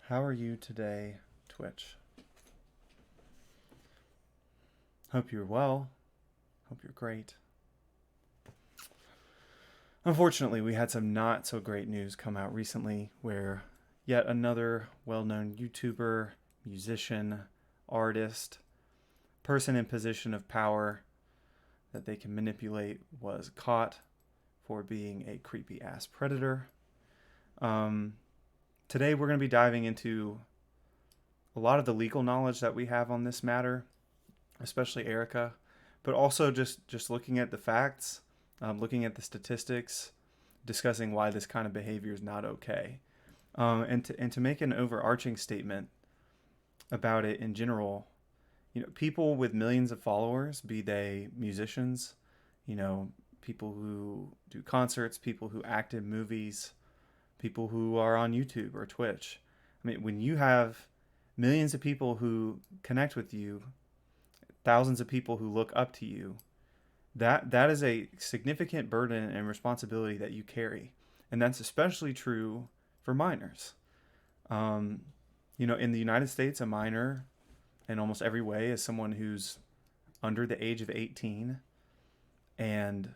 How are you today, Twitch? Hope you're well. Hope you're great. Unfortunately, we had some not so great news come out recently where yet another well-known YouTuber, musician, artist, person in position of power that they can manipulate was caught for being a creepy ass predator. Today we're going to be diving into a lot of the legal knowledge that we have on this matter, especially Erica, but also just looking at the facts, looking at the statistics, discussing why this kind of behavior is not okay, and to make an overarching statement about it in general. People with millions of followers, be they musicians, people who do concerts, people who act in movies, people who are on YouTube or Twitch. I mean, when you have millions of people who connect with you, thousands of people who look up to you, that is a significant burden and responsibility that you carry. And that's especially true for minors. In the United States, a minor in almost every way is someone who's under the age of 18. And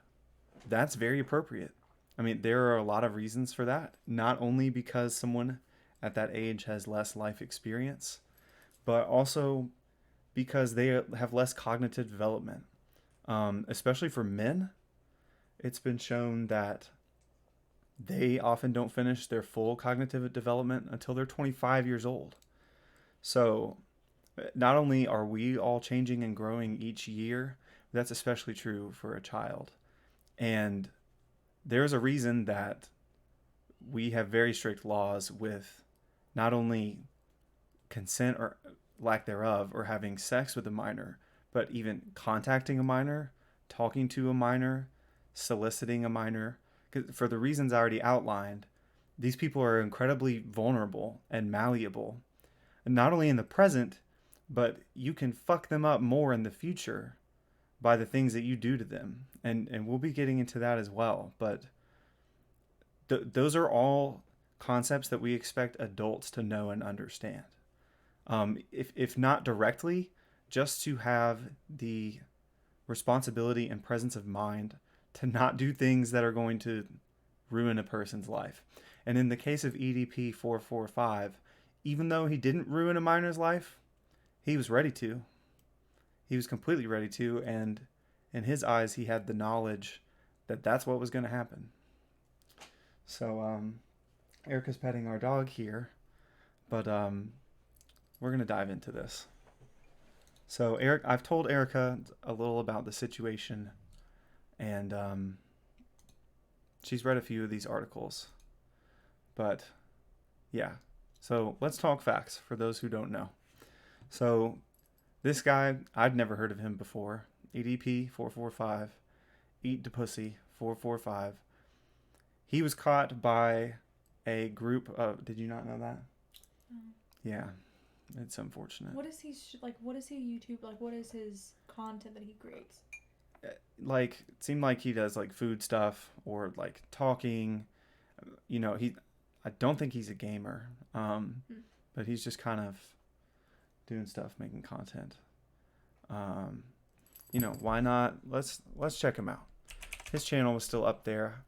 that's very appropriate. I mean, there are a lot of reasons for that. Not only because someone at that age has less life experience, but also because they have less cognitive development. Especially for men, it's been shown that they often don't finish their full cognitive development until they're 25 years old. So not only are we all changing and growing each year, that's especially true for a child. And there's a reason that we have very strict laws with not only consent or lack thereof or having sex with a minor, but even contacting a minor, talking to a minor, soliciting a minor. 'Cause for the reasons I already outlined, these people are incredibly vulnerable and malleable. And not only in the present, but you can fuck them up more in the future by the things that you do to them. And we'll be getting into that as well. But those are all concepts that we expect adults to know and understand. If not directly, just to have the responsibility and presence of mind to not do things that are going to ruin a person's life. And in the case of EDP445, even though he didn't ruin a minor's life, he was ready to. He was completely ready to, and in his eyes, he had the knowledge that that's what was going to happen. So, Erica's petting our dog here, but we're going to dive into this. So, I've told Erica a little about the situation, and she's read a few of these articles. But, yeah. So, let's talk facts for those who don't know. So, this guy, I'd never heard of him before. EDP445, Eat the Pussy 445. He was caught by a group of... Did you not know that? Yeah. It's unfortunate. What is he what is he YouTube, what is his content that he creates? It seemed like he does food stuff or talking. I don't think he's a gamer. But he's just kind of doing stuff, making content. Why not? Let's check him out. His channel was still up there.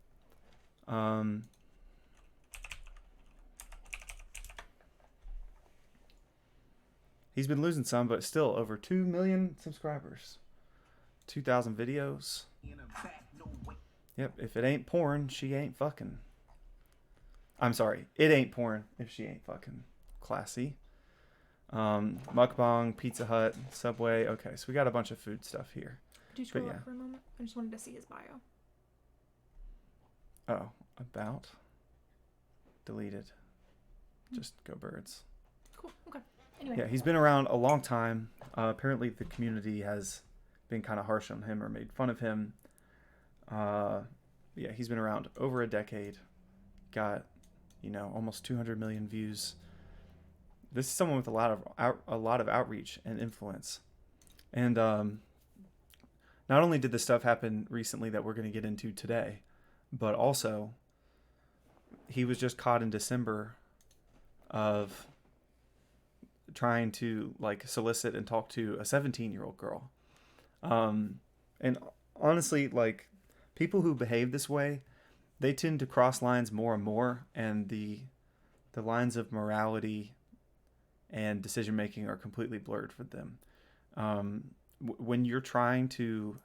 He's been losing some, but still over 2 million subscribers. 2,000 videos. Yep, if it ain't porn, she ain't fucking. I'm sorry, it ain't porn if she ain't fucking. Classy. Mukbang, Pizza Hut, Subway. Okay, so we got a bunch of food stuff here. Could you scroll up for a moment? I just wanted to see his bio. Oh, about? Deleted. Just go birds. Cool, okay. Anyway. Yeah, he's been around a long time. Apparently the community has been kind of harsh on him or made fun of him. Yeah, he's been around over a decade. Got, almost 200 million views. This is someone with a lot of outreach and influence. And not only did this stuff happen recently that we're going to get into today, but also he was just caught in December of trying to like solicit and talk to a 17-year-old girl. And honestly, like people who behave this way, they tend to cross lines more and more, and the lines of morality and decision making are completely blurred for them. When you're trying to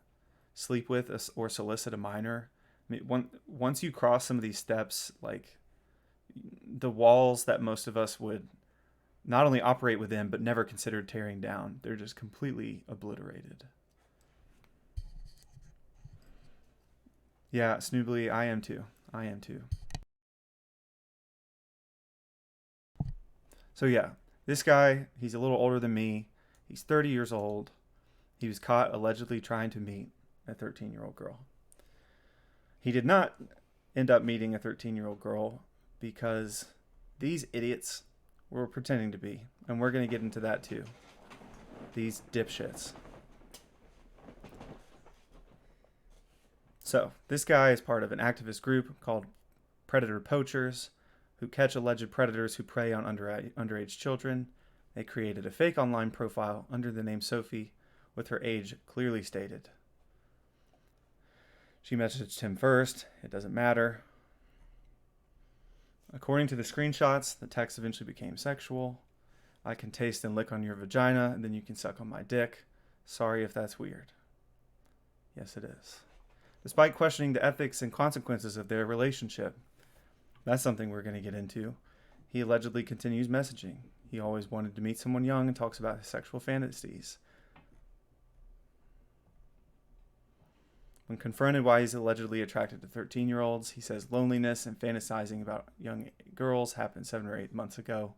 sleep with or solicit a minor, I mean, once you cross some of these steps, like the walls that most of us would not only operate within but never considered tearing down, they're just completely obliterated. Yeah, Snoobly, I am too. I am too. So yeah, this guy, he's a little older than me. He's 30 years old. He was caught allegedly trying to meet a 13-year-old girl. He did not end up meeting a 13-year-old girl because these idiots were pretending to be. And we're going to get into that too. These dipshits. So, this guy is part of an activist group called Predator Poachers, who catch alleged predators who prey on underage children. They created a fake online profile under the name Sophie with her age clearly stated. She messaged him first. It doesn't matter. According to the screenshots, the text eventually became sexual. I can taste and lick on your vagina, and then you can suck on my dick. Sorry if that's weird. Yes, it is. Despite questioning the ethics and consequences of their relationship, that's something we're going to get into. He allegedly continues messaging. He always wanted to meet someone young and talks about his sexual fantasies. When confronted why he's allegedly attracted to 13-year-olds, he says loneliness and fantasizing about young girls happened 7 or 8 months ago.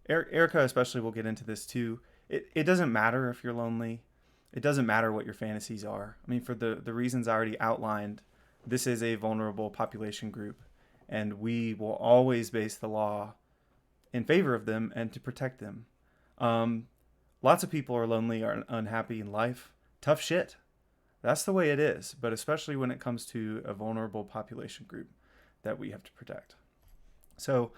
Erica especially will get into this too. It doesn't matter if you're lonely. It doesn't matter what your fantasies are. I mean, for the reasons I already outlined, this is a vulnerable population group, and we will always base the law in favor of them and to protect them. Lots of people are lonely or unhappy in life. Tough shit. That's the way it is, but especially when it comes to a vulnerable population group that we have to protect. So,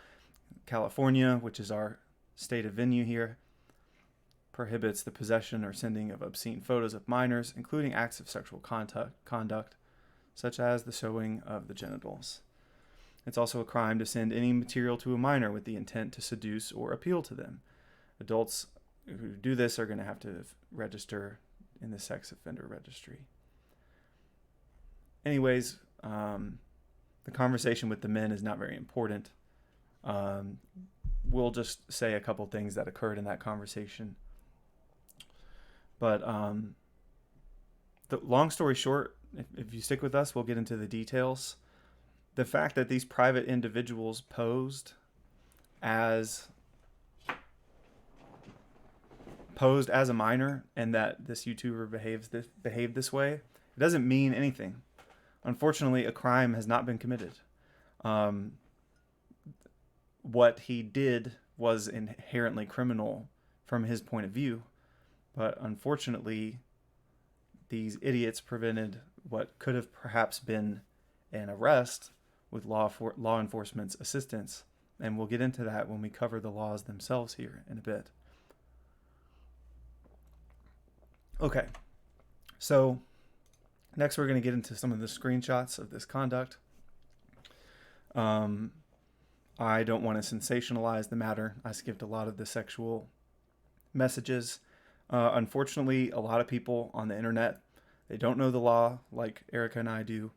California, which is our state of venue here, prohibits the possession or sending of obscene photos of minors, including acts of sexual conduct, such as the showing of the genitals. It's also a crime to send any material to a minor with the intent to seduce or appeal to them. Adults who do this are going to have to register in the sex offender registry. Anyways, the conversation with the men is not very important. We'll just say a couple things that occurred in that conversation. But the long story short, if you stick with us, we'll get into the details. The fact that these private individuals posed as a minor and that this YouTuber behaved this way, it doesn't mean anything. Unfortunately, a crime has not been committed. What he did was inherently criminal from his point of view, but unfortunately, these idiots prevented what could have perhaps been an arrest with law enforcement's assistance, and we'll get into that when we cover the laws themselves here in a bit. Okay, so next we're going to get into some of the screenshots of this conduct. I don't want to sensationalize the matter. I skipped a lot of the sexual messages. Unfortunately, a lot of people on the internet, they don't know the law like Erica and I do.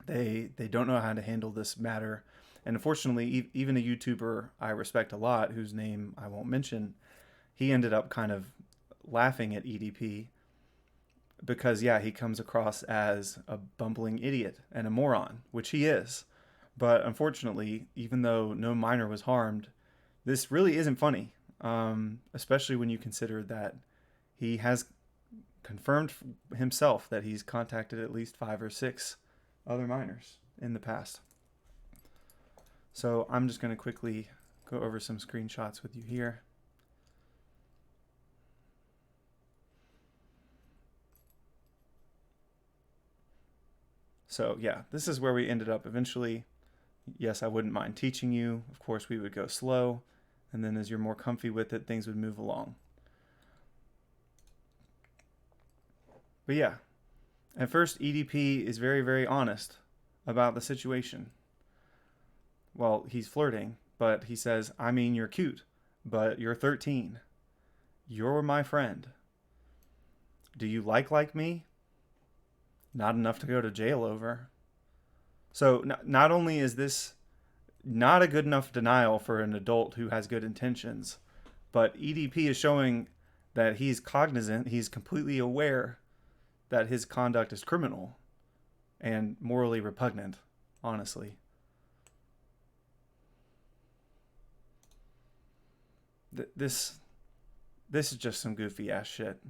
They don't know how to handle this matter. And unfortunately, even a YouTuber I respect a lot, whose name I won't mention, he ended up kind of laughing at EDP because, yeah, he comes across as a bumbling idiot and a moron, which he is. But unfortunately, even though no minor was harmed, this really isn't funny, especially when you consider that he has confirmed himself that he's contacted at least 5 or 6 other minors in the past. So I'm just going to quickly go over some screenshots with you here. So yeah, this is where we ended up eventually. Yes, I wouldn't mind teaching you. Of course, we would go slow. And then as you're more comfy with it, things would move along. But yeah, at first EDP is very, very honest about the situation. Well, he's flirting, but he says, I mean, you're cute, but you're 13. You're my friend. Do you like me? Not enough to go to jail over. So not only is this not a good enough denial for an adult who has good intentions, but EDP is showing that he's cognizant, he's completely aware that his conduct is criminal and morally repugnant, honestly. This is just some goofy ass shit.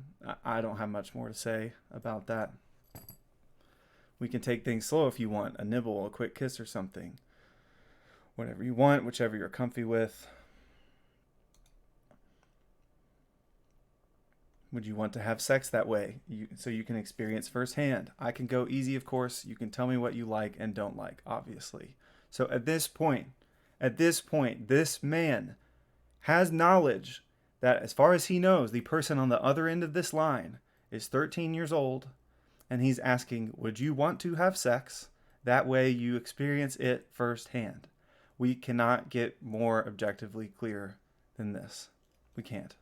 I don't have much more to say about that. We can take things slow if you want. A nibble, a quick kiss or something. Whatever you want, whichever you're comfy with. Would you want to have sex that way? So you can experience firsthand. I can go easy, of course. You can tell me what you like and don't like, obviously. So at this point, this man has knowledge that as far as he knows, the person on the other end of this line is 13 years old, and he's asking, would you want to have sex? That way you experience it firsthand. We cannot get more objectively clear than this. We can't.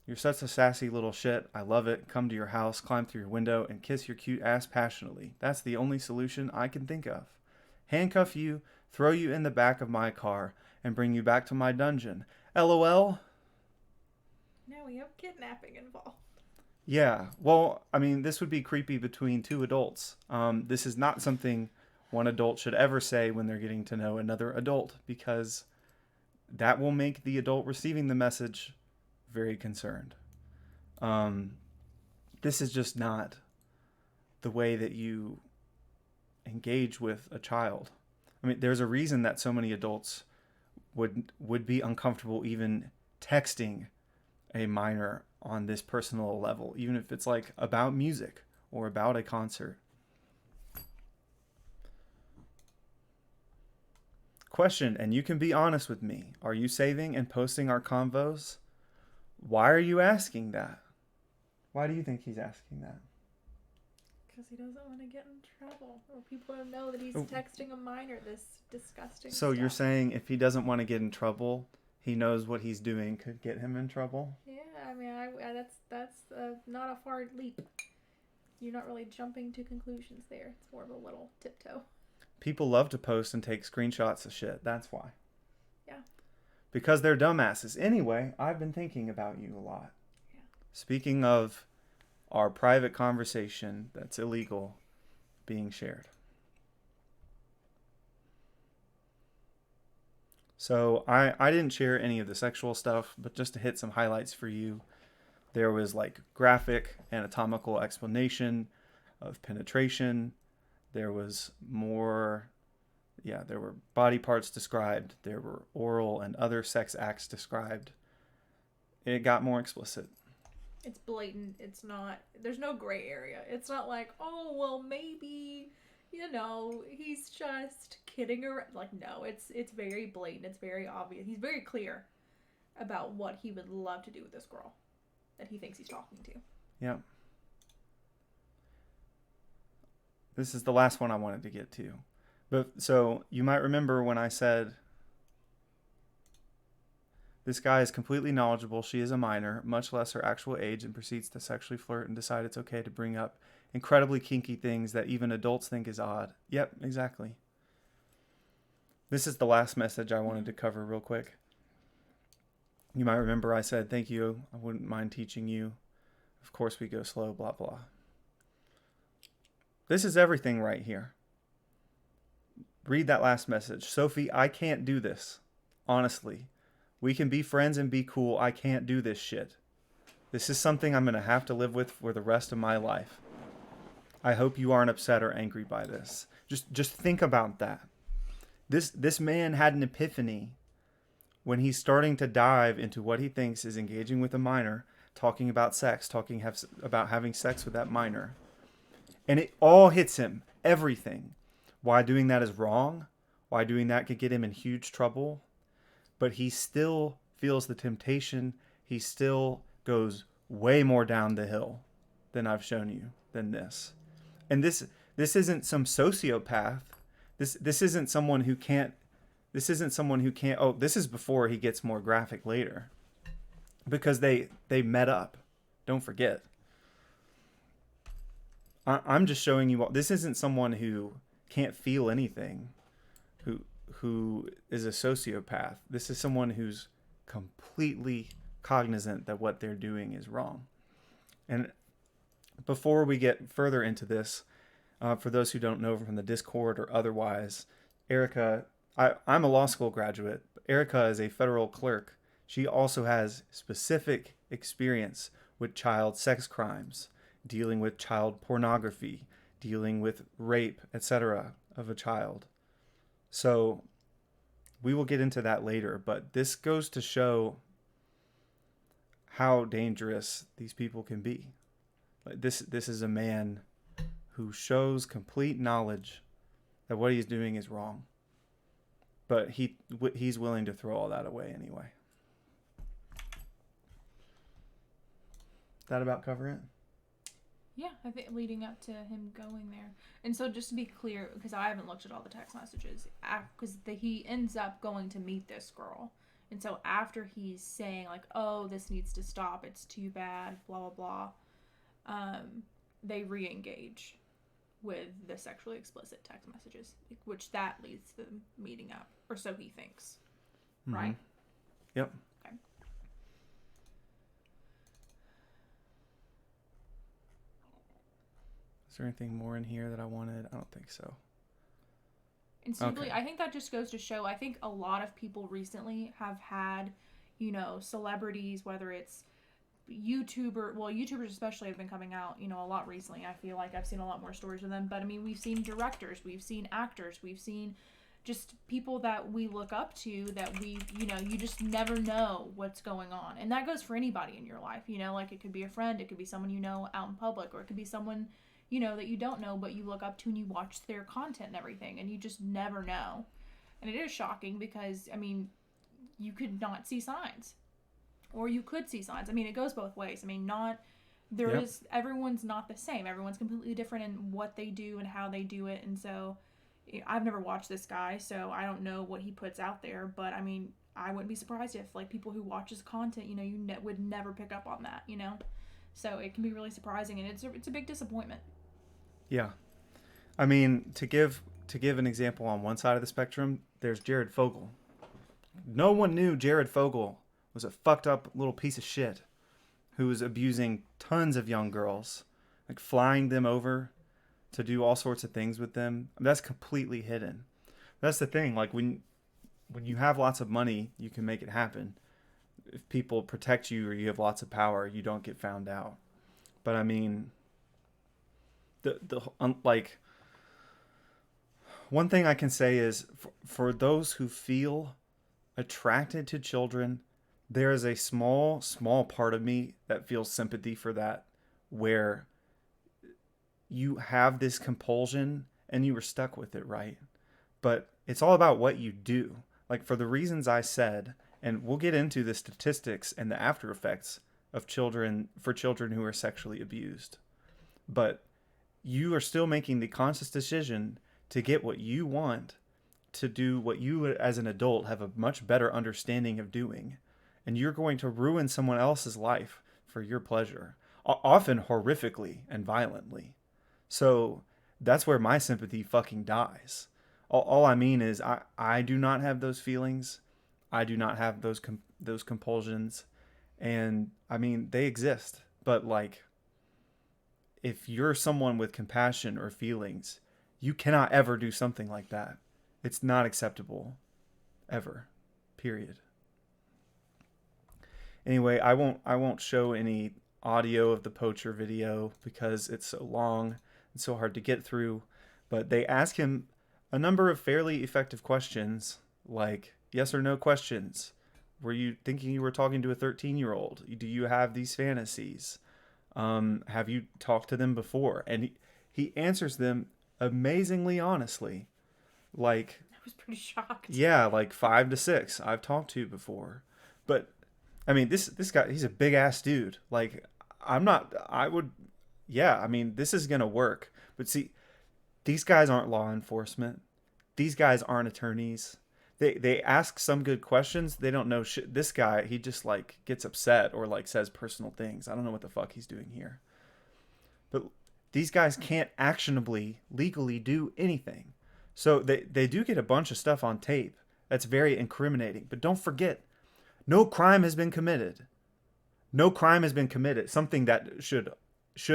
You're such a sassy little shit. I love it. Come to your house, climb through your window, and kiss your cute ass passionately. That's the only solution I can think of. Handcuff you, throw you in the back of my car, and bring you back to my dungeon. LOL? Now we have kidnapping involved. Yeah, well, I mean, this would be creepy between two adults. This is not something one adult should ever say when they're getting to know another adult, because that will make the adult receiving the message very concerned. This is just not the way that you engage with a child. I mean, there's a reason that so many adults would be uncomfortable even texting a minor on this personal level, even if it's like about music or about a concert. Question, and you can be honest with me. Are you saving and posting our convos? Why are you asking that? Why do you think he's asking that? Because he doesn't want to get in trouble, or people to know that he's texting a minor this disgusting So stuff. You're saying if he doesn't want to get in trouble, he knows what he's doing could get him in trouble? Yeah, I mean, that's not a far leap. You're not really jumping to conclusions there. It's more of a little tiptoe. People love to post and take screenshots of shit. That's why. Yeah. Because they're dumbasses. Anyway, I've been thinking about you a lot. Yeah. Speaking of our private conversation that's illegal being shared. So I didn't share any of the sexual stuff, but just to hit some highlights for you, there was like graphic anatomical explanation of penetration. There was more, there were body parts described. There were oral and other sex acts described. It got more explicit. It's blatant. It's not, there's no gray area. It's not like, oh, well, maybe, he's just kidding around. Like, no, it's very blatant. It's very obvious. He's very clear about what he would love to do with this girl that he thinks he's talking to. Yeah. This is the last one I wanted to get to. But so you might remember when I said this guy is completely knowledgeable. She is a minor, much less her actual age, and proceeds to sexually flirt and decide it's okay to bring up incredibly kinky things that even adults think is odd. Yep, exactly. This is the last message I wanted to cover real quick. You might remember I said, thank you. I wouldn't mind teaching you. Of course we go slow, blah, blah. This is everything right here. Read that last message. Sophie, I can't do this. Honestly. We can be friends and be cool. I can't do this shit. This is something I'm going to have to live with for the rest of my life. I hope you aren't upset or angry by this. Just think about that. This man had an epiphany when he's starting to dive into what he thinks is engaging with a minor, talking about sex, about having sex with that minor. And it all hits him. Everything. why doing that is wrong, why doing that could get him in huge trouble, but he still feels the temptation. He still goes way more down the hill than I've shown you than this. And this isn't some sociopath. This isn't someone who can't. This isn't someone who can't. Oh, this is before he gets more graphic later, because they met up. Don't forget. I'm just showing you. This isn't someone who can't feel anything, who is a sociopath. This is someone who's completely cognizant that what they're doing is wrong. And before we get further into this, for those who don't know from the Discord or otherwise, Erica, I'm a law school graduate. Erica is a federal clerk. She also has specific experience with child sex crimes, dealing with child pornography, dealing with rape, etc. of a child. So we will get into that later, but this goes to show how dangerous these people can be. This is a man who shows complete knowledge that what he's doing is wrong, but he's willing to throw all that away anyway. That about cover it? Yeah, I think leading up to him going there. And so just to be clear, because I haven't looked at all the text messages, because he ends up going to meet this girl. And so after he's saying, like, oh, this needs to stop, it's too bad, blah, blah, blah, they re-engage with the sexually explicit text messages, which that leads to them meeting up, or so he thinks. Mm-hmm. Right? Yep. Okay. Is there anything more in here that I wanted? I don't think so. And simply, okay. I think that just goes to show, I think a lot of people recently have had, celebrities, whether it's YouTubers especially have been coming out, a lot recently. I feel like I've seen a lot more stories of them. But, I mean, we've seen directors, we've seen actors, we've seen just people that we look up to that we, you just never know what's going on. And that goes for anybody in your life, like it could be a friend, it could be someone out in public, or it could be someone that you don't know, but you look up to and you watch their content and everything, and you just never know. And it is shocking because, I mean, you could not see signs. Or you could see signs. I mean, it goes both ways. I mean, everyone's not the same. Everyone's completely different in what they do and how they do it. And so, I've never watched this guy, so I don't know what he puts out there. But, I mean, I wouldn't be surprised if, like, people who watch his content, you would never pick up on that, So, it can be really surprising, and it's a big disappointment. Yeah. I mean, to give an example on one side of the spectrum, there's Jared Fogle. No one knew Jared Fogle was a fucked up little piece of shit who was abusing tons of young girls, like flying them over to do all sorts of things with them. I mean, that's completely hidden. That's the thing. Like when you have lots of money, you can make it happen. If people protect you or you have lots of power, you don't get found out. But I mean, like one thing I can say is for those who feel attracted to children, there is a small part of me that feels sympathy for that, where you have this compulsion and you were stuck with it, right? But it's all about what you do. Like for the reasons I said, and we'll get into the statistics and the after effects of children who are sexually abused. But you are still making the conscious decision to get what you want, to do what you as an adult have a much better understanding of doing. And you're going to ruin someone else's life for your pleasure, often horrifically and violently. So that's where my sympathy fucking dies. All I mean is I do not have those feelings. I do not have those compulsions. And I mean, they exist. But like, if you're someone with compassion or feelings, you cannot ever do something like that. It's not acceptable. Ever. Period. Anyway, I won't show any audio of the poacher video because it's so long and so hard to get through. But they ask him a number of fairly effective questions, like yes or no questions. Were you thinking you were talking to a 13-year-old? Do you have these fantasies? Have you talked to them before? And he answers them amazingly honestly. Like, I was pretty shocked. yeah, like 5 to 6 I've talked to before. But I mean, this guy, he's a big ass dude. Like, I'm not. I would. Yeah, I mean, this is gonna work. But see, these guys aren't law enforcement. These guys aren't attorneys. They ask some good questions. They don't know shit. This guy, he just like gets upset or like says personal things. I don't know what the fuck he's doing here. But these guys can't actionably, legally do anything. So they do get a bunch of stuff on tape that's very incriminating. But don't forget, no crime has been committed. No crime has been committed. Something that should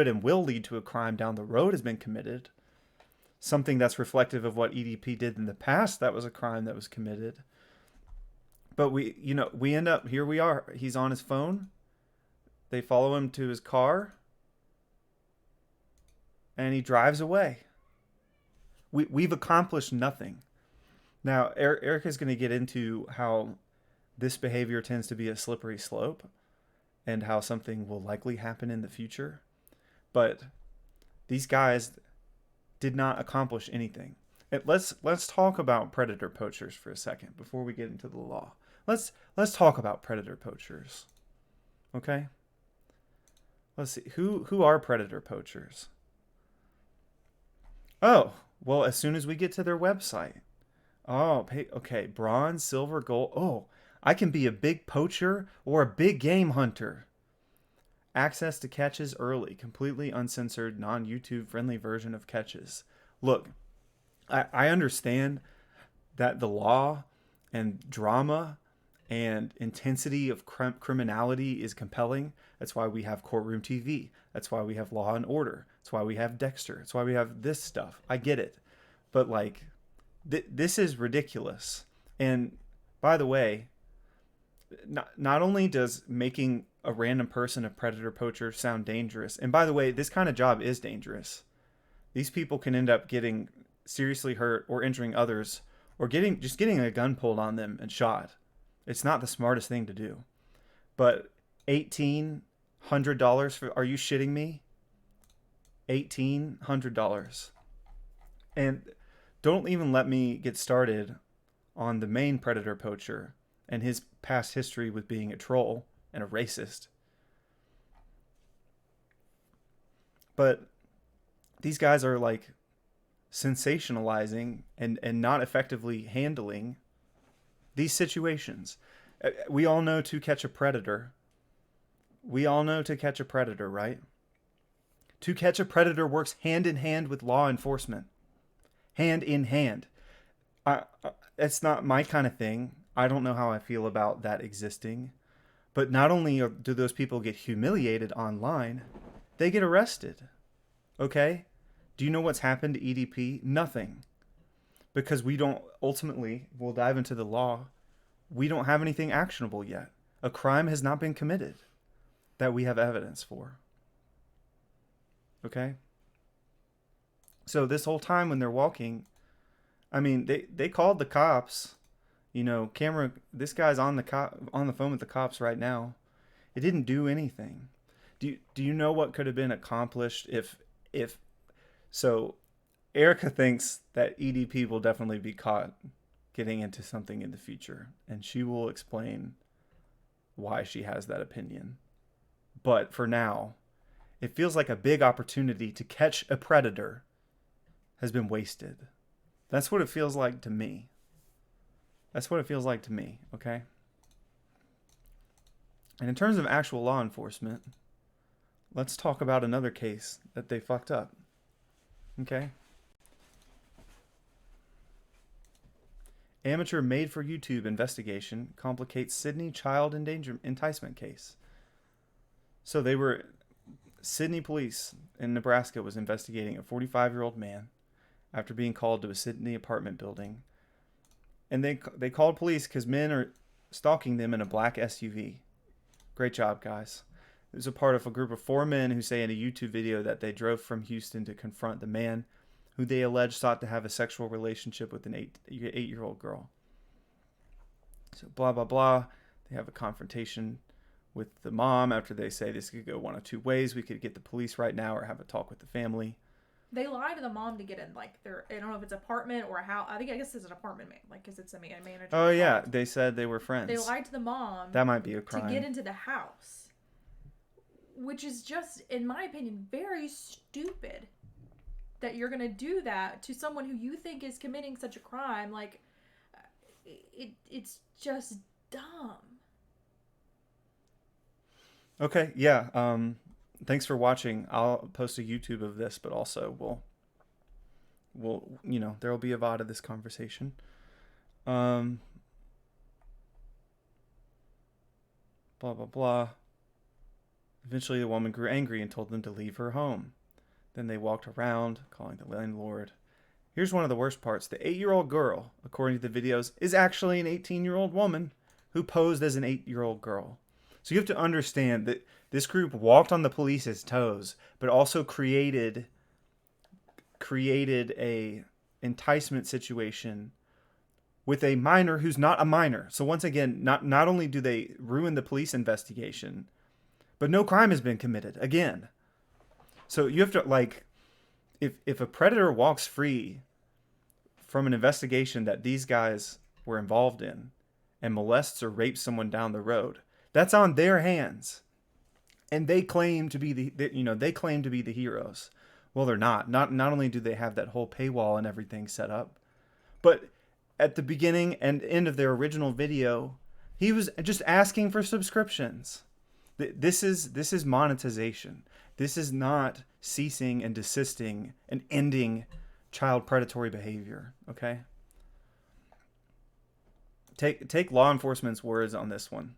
and will lead to a crime down the road has been committed. Something that's reflective of what EDP did in the past, that was a crime that was committed. But we end up, here we are. He's on his phone. They follow him to his car. And he drives away. We've accomplished nothing. Now, Erica's going to get into how this behavior tends to be a slippery slope and how something will likely happen in the future. But these guys did not accomplish anything. Let's talk about predator poachers for a second before we get into the law. Let's talk about predator poachers. Okay? Let's see. Who are predator poachers? Oh, well, as soon as we get to their website. Oh, okay. Bronze, silver, gold. Oh, I can be a big poacher or a big game hunter. Access to catches early. Completely uncensored, non-YouTube friendly version of catches. Look, I understand that the law and drama and intensity of criminality is compelling. That's why we have courtroom TV. That's why we have Law and Order. That's why we have Dexter. That's why we have this stuff. I get it. But like, this is ridiculous. And by the way, not only does making a random person a predator poacher sound dangerous, and by the way, this kind of job is dangerous. These people can end up getting seriously hurt or injuring others or getting a gun pulled on them and shot. It's not the smartest thing to do. But $1,800 for, are you shitting me? $1,800. And don't even let me get started on the main predator poacher and his past history with being a troll and a racist. But these guys are like sensationalizing and not effectively handling these situations. We all know To Catch a Predator. We all know To Catch a Predator, right? To Catch a Predator works hand in hand with law enforcement. Hand in hand. It's not my kind of thing. I don't know how I feel about that existing. But not only do those people get humiliated online, they get arrested. Okay? Do you know what's happened to EDP? Nothing. Because we don't, ultimately, we'll dive into the law, we don't have anything actionable yet. A crime has not been committed that we have evidence for. Okay? So this whole time when they're walking, I mean, they called the cops. You know, this guy's on the phone with the cops right now. It didn't do anything. Do you know what could have been accomplished if so Erica thinks that EDP will definitely be caught getting into something in the future, and she will explain why she has that opinion. But for now, it feels like a big opportunity to catch a predator has been wasted. That's what it feels like to me. That's what it feels like to me, okay? And in terms of actual law enforcement, let's talk about another case that they fucked up. Okay? Amateur made-for-YouTube investigation complicates Sydney child enticement case. So Sydney police in Nebraska was investigating a 45-year-old man after being called to a Sydney apartment building. And they called police because men are stalking them in a black SUV. Great job, guys. It was a part of a group of 4 men who say in a YouTube video that they drove from Houston to confront the man who they allege sought to have a sexual relationship with an 8-year-old girl. So blah, blah, blah. They have a confrontation with the mom after they say this could go one of 2 ways. We could get the police right now or have a talk with the family. They lie to the mom to get in, like, their, I don't know if it's apartment or a house. I guess it's an apartment, like, because it's a manager. Oh yeah, they said they were friends. They lied to the mom. That might be a crime. To get into the house, which is just, in my opinion, very stupid. That you're gonna do that to someone who you think is committing such a crime, like, it's just dumb. Okay, yeah. Thanks for watching. I'll post a YouTube of this, but also we'll there will be a VOD of this conversation. Blah blah blah. Eventually the woman grew angry and told them to leave her home. Then they walked around, calling the landlord. Here's one of the worst parts. The 8-year-old girl, according to the videos, is actually an 18-year-old woman who posed as an 8-year-old girl. So you have to understand that this group walked on the police's toes, but also created a enticement situation with a minor who's not a minor. So once again, not only do they ruin the police investigation, but no crime has been committed again. So you have to, like, if a predator walks free from an investigation that these guys were involved in and molests or rapes someone down the road, that's on their hands. And they claim to be they claim to be the heroes. Well, they're not. Not only do they have that whole paywall and everything set up, but at the beginning and end of their original video, he was just asking for subscriptions. This is monetization. This is not ceasing and desisting and ending child predatory behavior, okay? Take law enforcement's words on this one.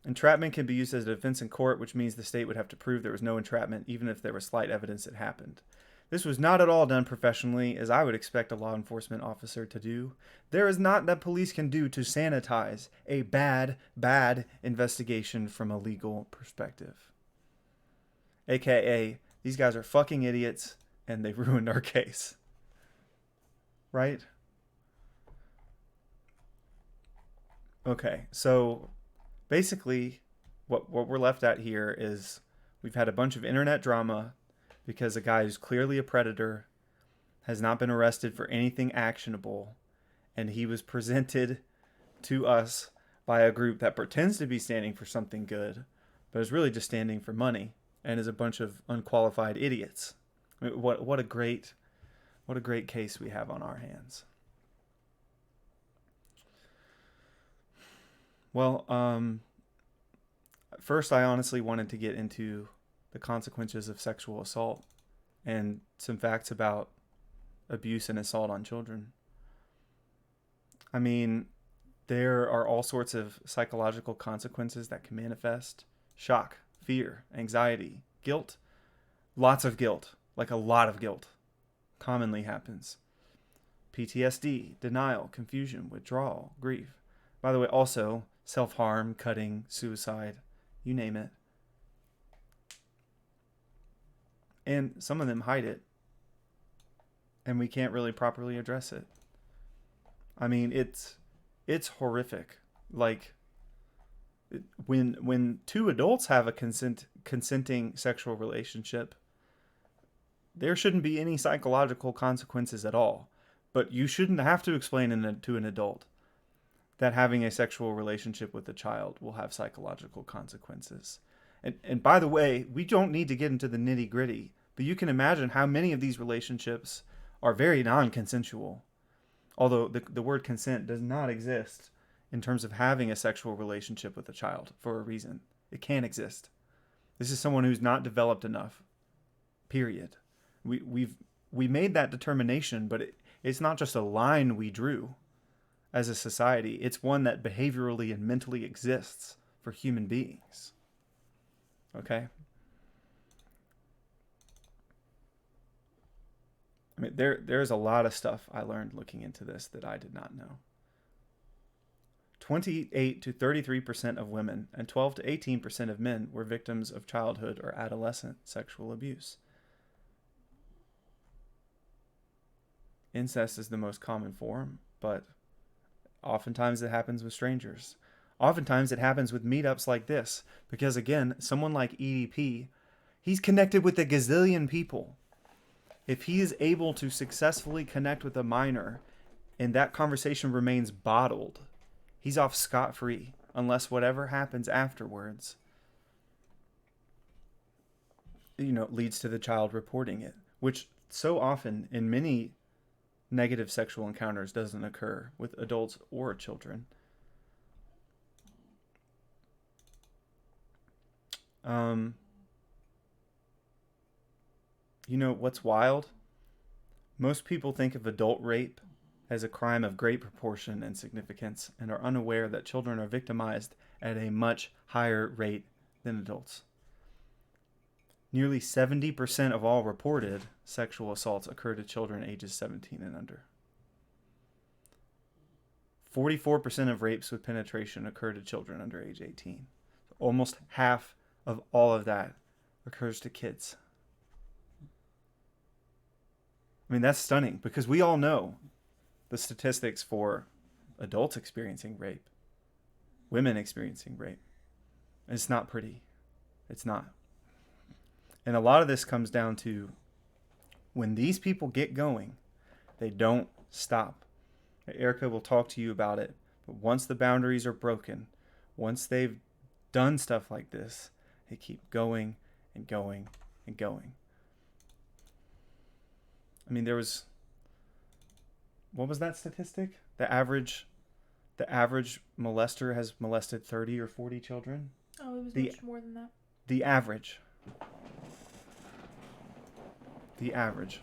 Entrapment can be used as a defense in court, which means the state would have to prove there was no entrapment, even if there was slight evidence it happened. This was not at all done professionally, as I would expect a law enforcement officer to do. There is not that police can do to sanitize a bad investigation from a legal perspective. AKA, these guys are fucking idiots, and they've ruined our case. Right? Okay, so basically, what we're left at here is we've had a bunch of internet drama because a guy who's clearly a predator has not been arrested for anything actionable, and he was presented to us by a group that pretends to be standing for something good, but is really just standing for money and is a bunch of unqualified idiots. I mean, what a great case we have on our hands. Well, first I honestly wanted to get into the consequences of sexual assault and some facts about abuse and assault on children. I mean, there are all sorts of psychological consequences that can manifest. Shock, fear, anxiety, guilt. Lots of guilt, like a lot of guilt, commonly happens. PTSD, denial, confusion, withdrawal, grief. By the way, also self-harm, cutting, suicide, you name it. And some of them hide it, and we can't really properly address it. I mean, it's horrific. Like, when two adults have a consenting sexual relationship, there shouldn't be any psychological consequences at all. But you shouldn't have to explain to an adult that having a sexual relationship with a child will have psychological consequences. And by the way, we don't need to get into the nitty gritty, but you can imagine how many of these relationships are very non-consensual. Although the word consent does not exist in terms of having a sexual relationship with a child for a reason. It can't exist. This is someone who's not developed enough. Period. We made that determination, but it's not just a line we drew as a society. It's one that behaviorally and mentally exists for human beings. Okay? I mean, there's a lot of stuff I learned looking into this that I did not know. 28 to 33% of women and 12 to 18% of men were victims of childhood or adolescent sexual abuse. Incest is the most common form, but oftentimes it happens with strangers. Oftentimes it happens with meetups like this, because again, someone like EDP, he's connected with a gazillion people. if he is able to successfully connect with a minor and that conversation remains bottled, he's off scot-free unless whatever happens afterwards, leads to the child reporting it, which so often in many negative sexual encounters doesn't occur with adults or children. What's wild? Most people think of adult rape as a crime of great proportion and significance and are unaware that children are victimized at a much higher rate than adults. Nearly 70% of all reported sexual assaults occur to children ages 17 and under. 44% of rapes with penetration occur to children under age 18. Almost half of all of that occurs to kids. I mean, that's stunning because we all know the statistics for adults experiencing rape, women experiencing rape. It's not pretty. It's not. And a lot of this comes down to when these people get going, they don't stop. Erica will talk to you about it. But once the boundaries are broken, once they've done stuff like this, they keep going and going and going. I mean, what was that statistic? The average molester has molested 30 or 40 children. Oh, it was much more than that. The average. The average.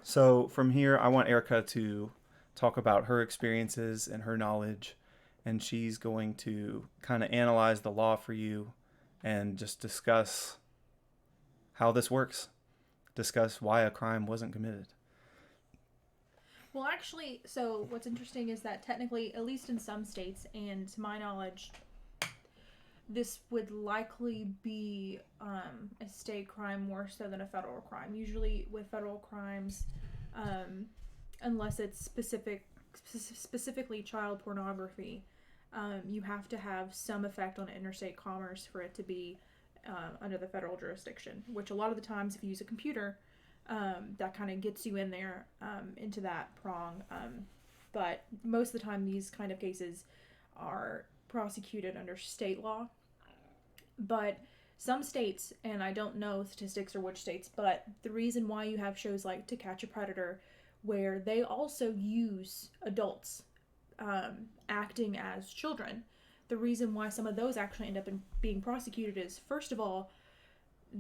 So from here, I want Erica to talk about her experiences and her knowledge, and she's going to kind of analyze the law for you and just discuss how this works. Discuss why a crime wasn't committed. Well, actually, so what's interesting is that technically, at least in some states, and to my knowledge, this would likely be a state crime more so than a federal crime. Usually with federal crimes, unless it's specifically child pornography, you have to have some effect on interstate commerce for it to be under the federal jurisdiction, which a lot of the times if you use a computer, that kind of gets you in there into that prong. But most of the time these kind of cases are prosecuted under state law. But some states, and I don't know statistics or which states, but the reason why you have shows like To Catch a Predator, where they also use adults acting as children, the reason why some of those actually end up being prosecuted is, first of all,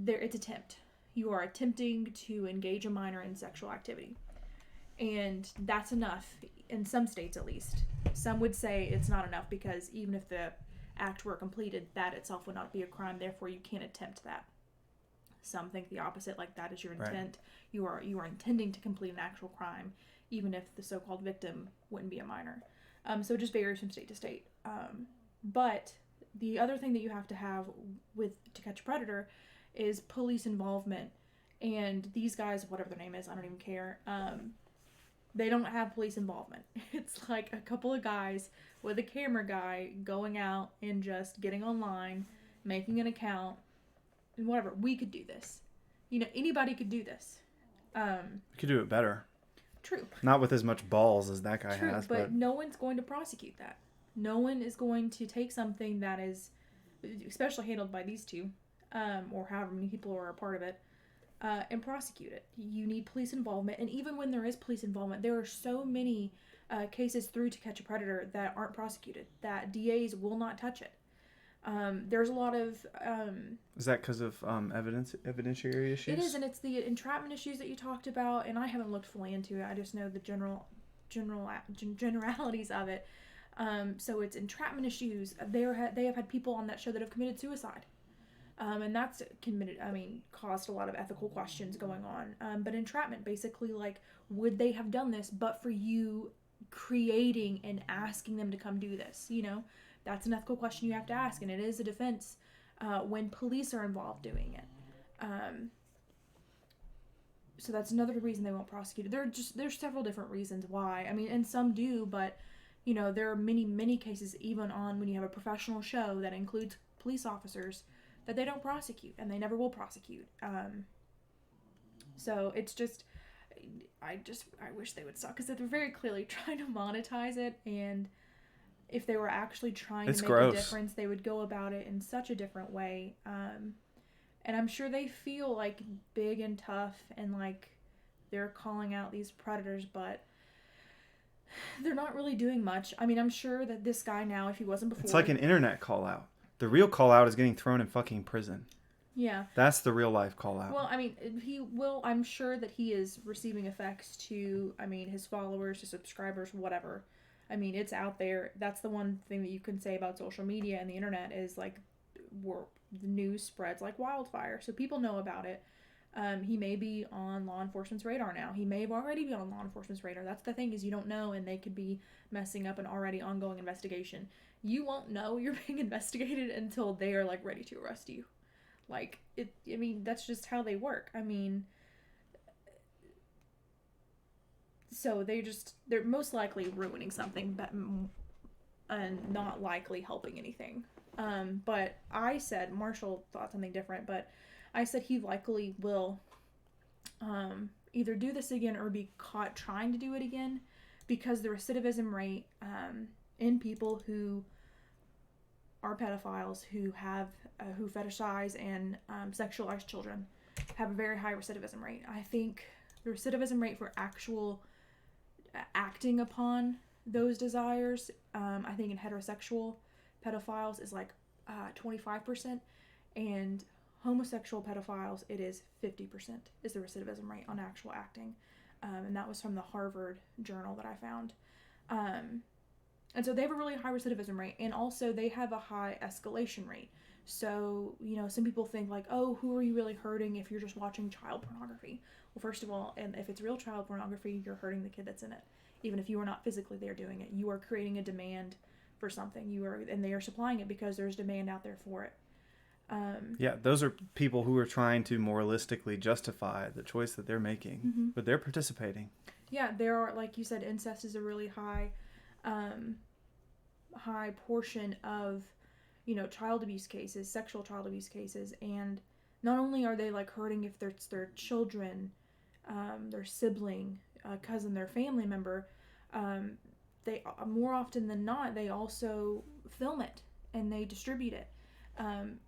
it's attempt. You are attempting to engage a minor in sexual activity. And that's enough, in some states at least. Some would say it's not enough because even if the act were completed, that itself would not be a crime, therefore you can't attempt that. Some think the opposite, like that is your intent. Right. You are intending to complete an actual crime, even if the so-called victim wouldn't be a minor. So it just varies from state to state. But the other thing that you have to have with To Catch a Predator is police involvement. And these guys, whatever their name is, I don't even care, they don't have police involvement. It's like a couple of guys with a camera guy going out and just getting online, making an account, and whatever. We could do this. Anybody could do this. We could do it better. True. Not with as much balls as that guy has. But no one's going to prosecute that. No one is going to take something that is, especially handled by these two, or however many people are a part of it, and prosecute it. You need police involvement, and even when there is police involvement, there are so many cases through To Catch a Predator that aren't prosecuted, that DAs will not touch it. There's a lot of... is that because of evidentiary issues? It is, and it's the entrapment issues that you talked about, and I haven't looked fully into it. I just know the generalities of it. So it's entrapment issues. They have had people on that show that have committed suicide. And that's caused a lot of ethical questions going on. But entrapment, basically, like, would they have done this but for you creating and asking them to come do this? That's an ethical question you have to ask, and it is a defense when police are involved doing it. So that's another reason they won't prosecute it. There's several different reasons why. And some do, but there are many, many cases even on when you have a professional show that includes police officers that they don't prosecute, and they never will prosecute. So it's just, I wish they would stop, because they're very clearly trying to monetize it, and if they were actually trying It's to make gross. a difference, they would go about it in such a different way. And I'm sure they feel like big and tough, and like they're calling out these predators, but they're not really doing much. I mean, I'm sure that this guy now, if he wasn't before, It's like an internet call out. The real call out is getting thrown in fucking prison. yeah. That's the real life call out. Well, I mean, he will. I'm sure that he is receiving effects to, I mean, his followers, his subscribers, whatever. I mean, it's out there. That's the one thing that you can say about social media and the internet is like, the news spreads like wildfire, so people know about it. He may be on law enforcement's radar now. He may have already been on law enforcement's radar. That's the thing, is you don't know, and they could be messing up an already ongoing investigation. You won't know you're being investigated until they are like ready to arrest you. Like, it. I mean, that's just how they work. I mean, so they're most likely ruining something, but and not likely helping anything. But I said, Marshall thought something different, but I said he likely will either do this again or be caught trying to do it again, because the recidivism rate in people who are pedophiles, who have who fetishize and sexualize children, have a very high recidivism rate. I think the recidivism rate for actual acting upon those desires, I think in heterosexual pedophiles is like 25%, and homosexual pedophiles, it is 50% is the recidivism rate on actual acting. And that was from the Harvard journal that I found. And so they have a really high recidivism rate, and also they have a high escalation rate. So, you know, some people think like, oh, who are you really hurting if you're just watching child pornography? Well, first of all, and if it's real child pornography, you're hurting the kid that's in it. Even if you are not physically there doing it, you are creating a demand for something. And they are supplying it because there's demand out there for it. Yeah, those are people who are trying to moralistically justify the choice that they're making, but they're participating. Yeah, there are, like you said, incest is a really high portion of, you know, child abuse cases, sexual child abuse cases, and not only are they like hurting if it's their children, their sibling, cousin, their family member, they more often than not they also film it and they distribute it,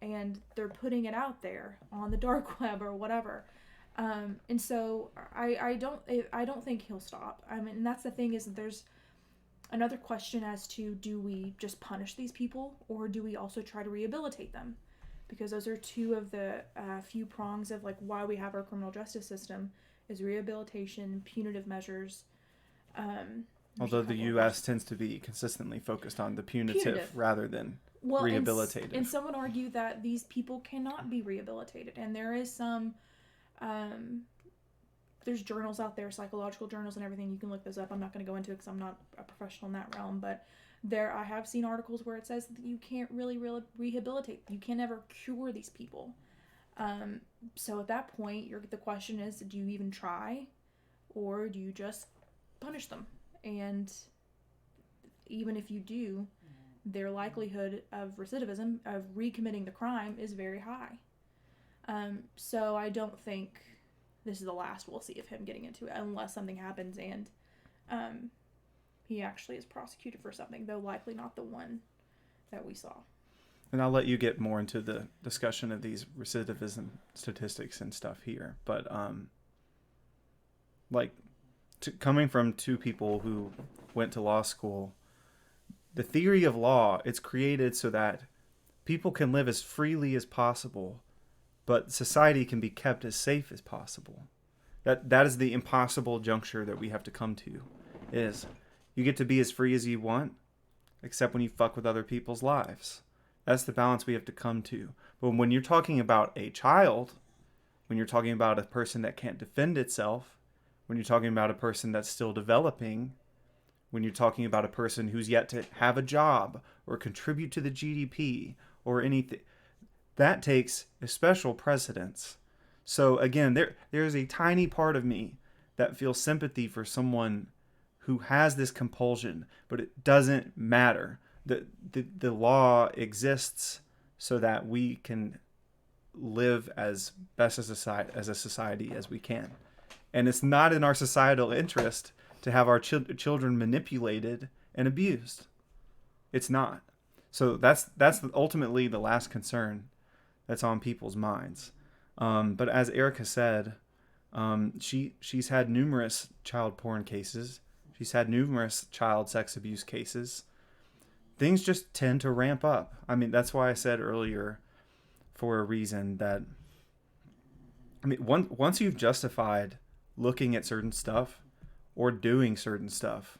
and they're putting it out there on the dark web or whatever. And so I don't think he'll stop. I mean, and that's the thing, is that there's another question as to, do we just punish these people, or do we also try to rehabilitate them? Because those are two of the few prongs of like why we have our criminal justice system, is rehabilitation, punitive measures. Although the U.S. tends to be consistently focused on the punitive. Rather than rehabilitative. And some would argue that these people cannot be rehabilitated, and there is some there's journals out there, psychological journals and everything. You can look those up. I'm not going to go into it because I'm not a professional in that realm, but I have seen articles where it says that you can't really rehabilitate. You can never cure these people. So at that point, the question is, do you even try, or do you just punish them? And even if you do, their likelihood of recidivism, of recommitting the crime, is very high. So I don't think this is the last we'll see of him getting into it, unless something happens and he actually is prosecuted for something, though likely not the one that we saw. And I'll let you get more into the discussion of these recidivism statistics and stuff here. But coming from two people who went to law school, the theory of law, it's created so that people can live as freely as possible, but society can be kept as safe as possible. That is the impossible juncture that we have to come to, is you get to be as free as you want, except when you fuck with other people's lives. That's the balance we have to come to. But when you're talking about a child, when you're talking about a person that can't defend itself, when you're talking about a person that's still developing, when you're talking about a person who's yet to have a job or contribute to the GDP or anything, that takes a special precedence. So again, there's a tiny part of me that feels sympathy for someone who has this compulsion, but it doesn't matter. The law exists so that we can live as best as a society as we can. And it's not in our societal interest to have our children manipulated and abused. It's not. So that's ultimately the last concern that's on people's minds. But as Erica said, she's had numerous child porn cases. She's had numerous child sex abuse cases. Things just tend to ramp up. I mean, that's why I said earlier, for a reason, that I mean, once you've justified looking at certain stuff or doing certain stuff,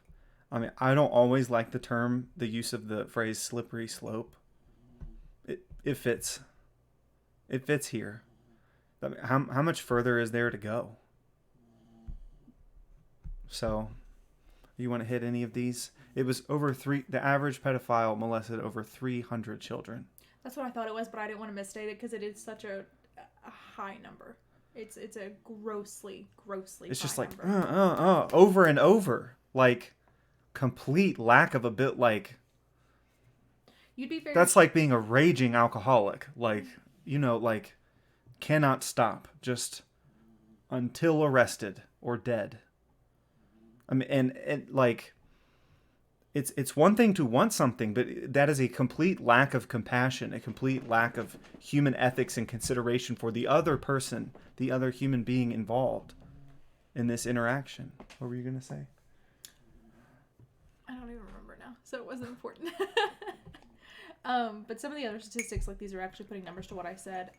I mean, I don't always like the use of the phrase slippery slope. It fits. It fits here. I mean, how much further is there to go? So, you want to hit any of these? It was the average pedophile molested over 300 children. That's what I thought it was, but I didn't want to misstate it because it is such a high number. It's a grossly It's just like number. over and over, like complete lack of You'd be very. that's like being a raging alcoholic, like like cannot stop, just until arrested or dead. I mean, and like it's one thing to want something, but that is a complete lack of compassion, a complete lack of human ethics and consideration for the other person, the other human being involved in this interaction. What were you going to say? I don't even remember now, so it wasn't important. But some of the other statistics, like these, are actually putting numbers to what I said.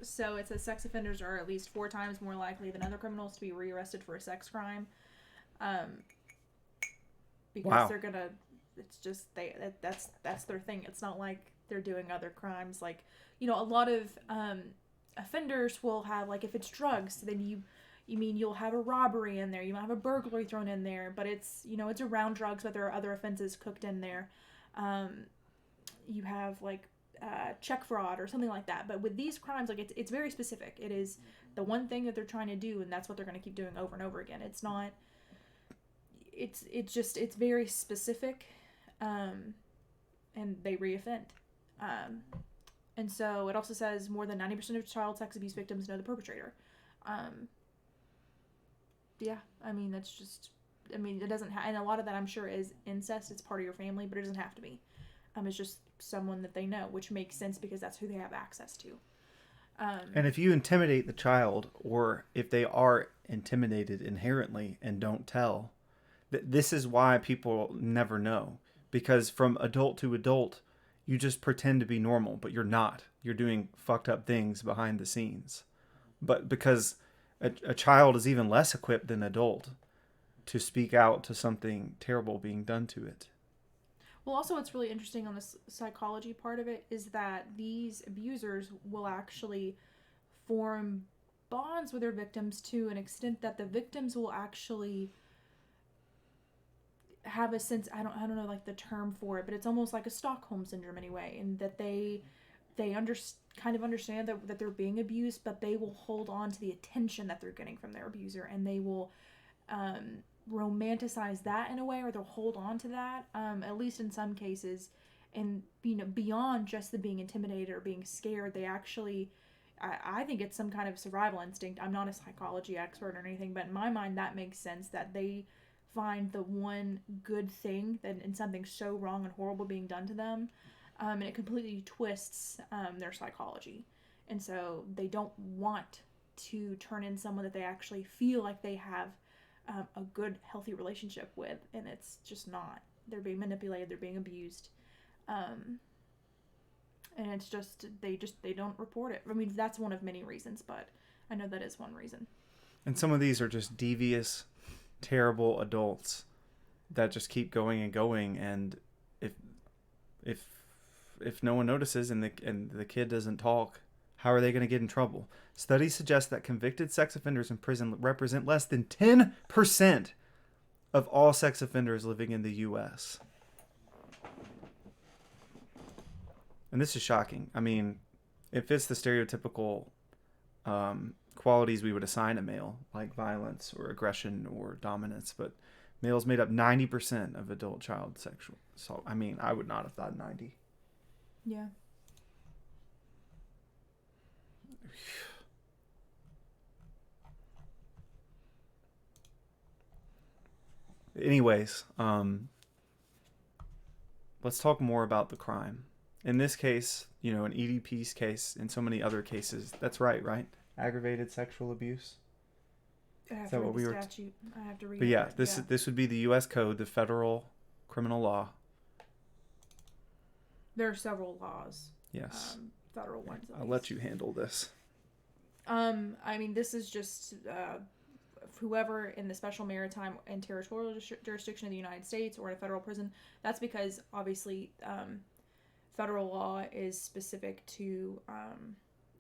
So it says sex offenders are at least 4 times more likely than other criminals to be rearrested for a sex crime. Because they're gonna, it's just that's their thing. It's not like they're doing other crimes. Like, a lot of offenders will have, like, if it's drugs, then you'll have a robbery in there, you might have a burglary thrown in there, but it's it's around drugs, but there are other offenses cooked in there. You have like check fraud or something like that. But with these crimes, like, it's very specific. It is the one thing that they're trying to do, and that's what they're going to keep doing over and over again. It's not. It's very specific, and they reoffend. And so it also says more than 90% of child sex abuse victims know the perpetrator. Yeah, I mean, that's just, I mean, it doesn't and a lot of that, I'm sure, is incest. It's part of your family, but it doesn't have to be. It's just someone that they know, which makes sense because that's who they have access to. And if you intimidate the child, or if they are intimidated inherently and don't tell, this is why people never know. Because from adult to adult, you just pretend to be normal, but you're not. You're doing fucked up things behind the scenes. But because a child is even less equipped than an adult to speak out to something terrible being done to it. Well, also what's really interesting on the psychology part of it is that these abusers will actually form bonds with their victims to an extent that the victims will actually have a sense, I don't know like the term for it, but it's almost like a Stockholm syndrome anyway, and that they kind of understand that they're being abused, but they will hold on to the attention that they're getting from their abuser, and they will romanticize that in a way, or they'll hold on to that, at least in some cases, and beyond just the being intimidated or being scared, they actually, I think it's some kind of survival instinct. I'm not a psychology expert or anything, but in my mind that makes sense, that they find the one good thing that in something so wrong and horrible being done to them, and it completely twists their psychology, and so they don't want to turn in someone that they actually feel like they have a good, healthy relationship with, and it's just not. They're being manipulated, they're being abused, and it's just they don't report it. I mean, that's one of many reasons, but I know that is one reason. And some of these are just devious, terrible adults that just keep going and going, and if no one notices and the kid doesn't talk, how are they going to get in trouble? Studies suggest that convicted sex offenders in prison represent less than 10% of all sex offenders living in the U.S. And this is shocking. I mean, it fits the stereotypical qualities we would assign a male, like violence or aggression or dominance, but males made up 90% of adult child sexual assault. I mean, I would not have thought 90. Yeah. Anyways, let's talk more about the crime. In this case, you know, in EDP's case, in so many other cases, that's right? Aggravated sexual abuse. I have Is to that read what we the were? statute. I have to read But it. yeah, this would be the U.S. Code, the federal criminal law. There are several laws. Yes. Federal ones. I'll let you handle this. I mean, this is just whoever in the special maritime and territorial jurisdiction of the United States or in a federal prison. That's because obviously federal law is specific to.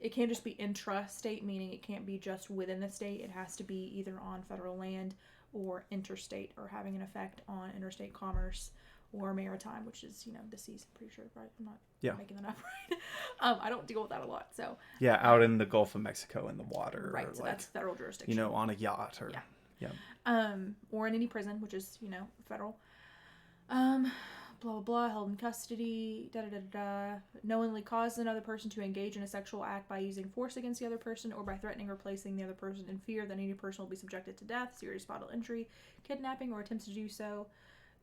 It can't just be intrastate, meaning it can't be just within the state. It has to be either on federal land or interstate, or having an effect on interstate commerce or maritime, which is, you know, the seas. I'm pretty sure, right? I'm not making that up, right? I don't deal with that a lot, so. Yeah, out in the Gulf of Mexico in the water. Right, or so like, that's federal jurisdiction. You know, on a yacht or. Yeah. Or in any prison, which is, you know, federal. Blah, blah, blah, held in custody, knowingly caused another person to engage in a sexual act by using force against the other person or by threatening or placing the other person in fear that any person will be subjected to death, serious bodily injury, kidnapping, or attempts to do so,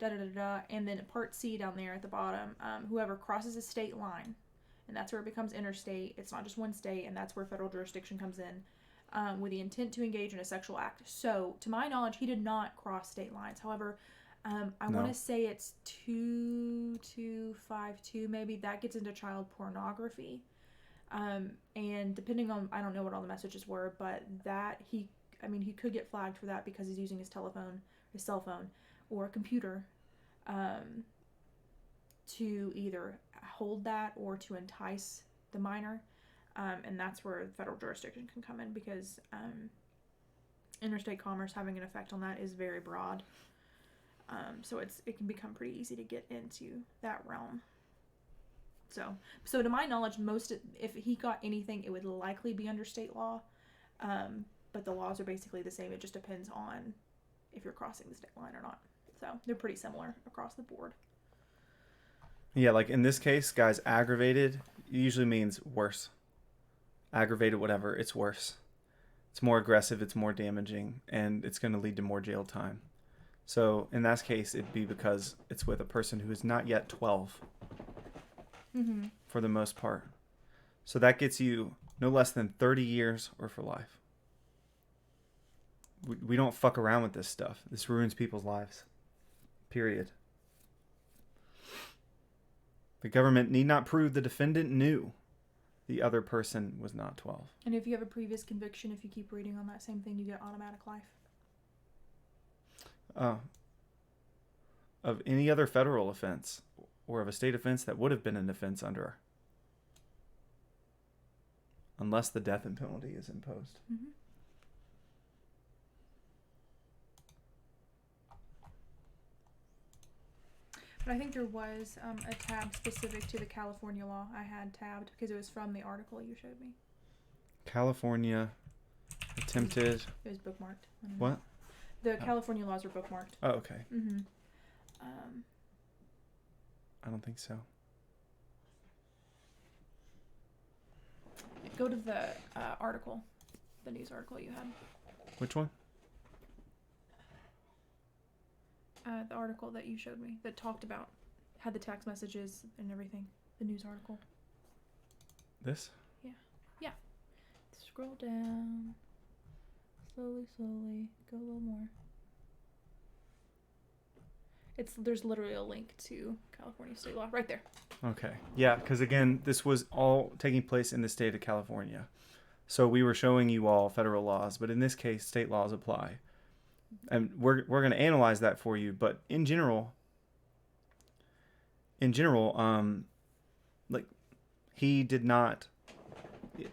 and then part C down there at the bottom, whoever crosses a state line, and that's where it becomes interstate, it's not just one state, and that's where federal jurisdiction comes in, with the intent to engage in a sexual act. So, to my knowledge, he did not cross state lines. However, I want to say it's 2252, maybe. That gets into child pornography. And depending on, I don't know what all the messages were, but that he could get flagged for that because he's using his cell phone, or a computer, to either hold that or to entice the minor. And that's where federal jurisdiction can come in, because interstate commerce having an effect on that is very broad. So it can become pretty easy to get into that realm. So to my knowledge, if he got anything, it would likely be under state law. But the laws are basically the same. It just depends on if you're crossing the state line or not. So they're pretty similar across the board. Yeah, like in this case, guys, aggravated usually means worse. Aggravated, whatever, it's worse. It's more aggressive, it's more damaging, and it's going to lead to more jail time. So in that case, it'd be because it's with a person who is not yet 12, for the most part. So that gets you no less than 30 years or for life. We don't fuck around with this stuff. This ruins people's lives. Period. The government need not prove the defendant knew the other person was not 12. And if you have a previous conviction, if you keep reading on that same thing, you get automatic life. Of any other federal offense or of a state offense that would have been an offense under, unless the death penalty is imposed. Mm-hmm. But I think there was a tab specific to the California law I had tabbed because it was from the article you showed me. California attempted. It was bookmarked. What? The California laws are bookmarked. Oh, okay. Mm-hmm. I don't think so. Go to the article, the news article you had. Which one? The article that you showed me that talked about, had the text messages and everything. The news article. This? Yeah. Scroll down. Slowly. Go a little more. There's literally a link to California state law right there. Okay. Yeah, because again, this was all taking place in the state of California. So we were showing you all federal laws, but in this case, state laws apply. And we're going to analyze that for you, but in general, like he did not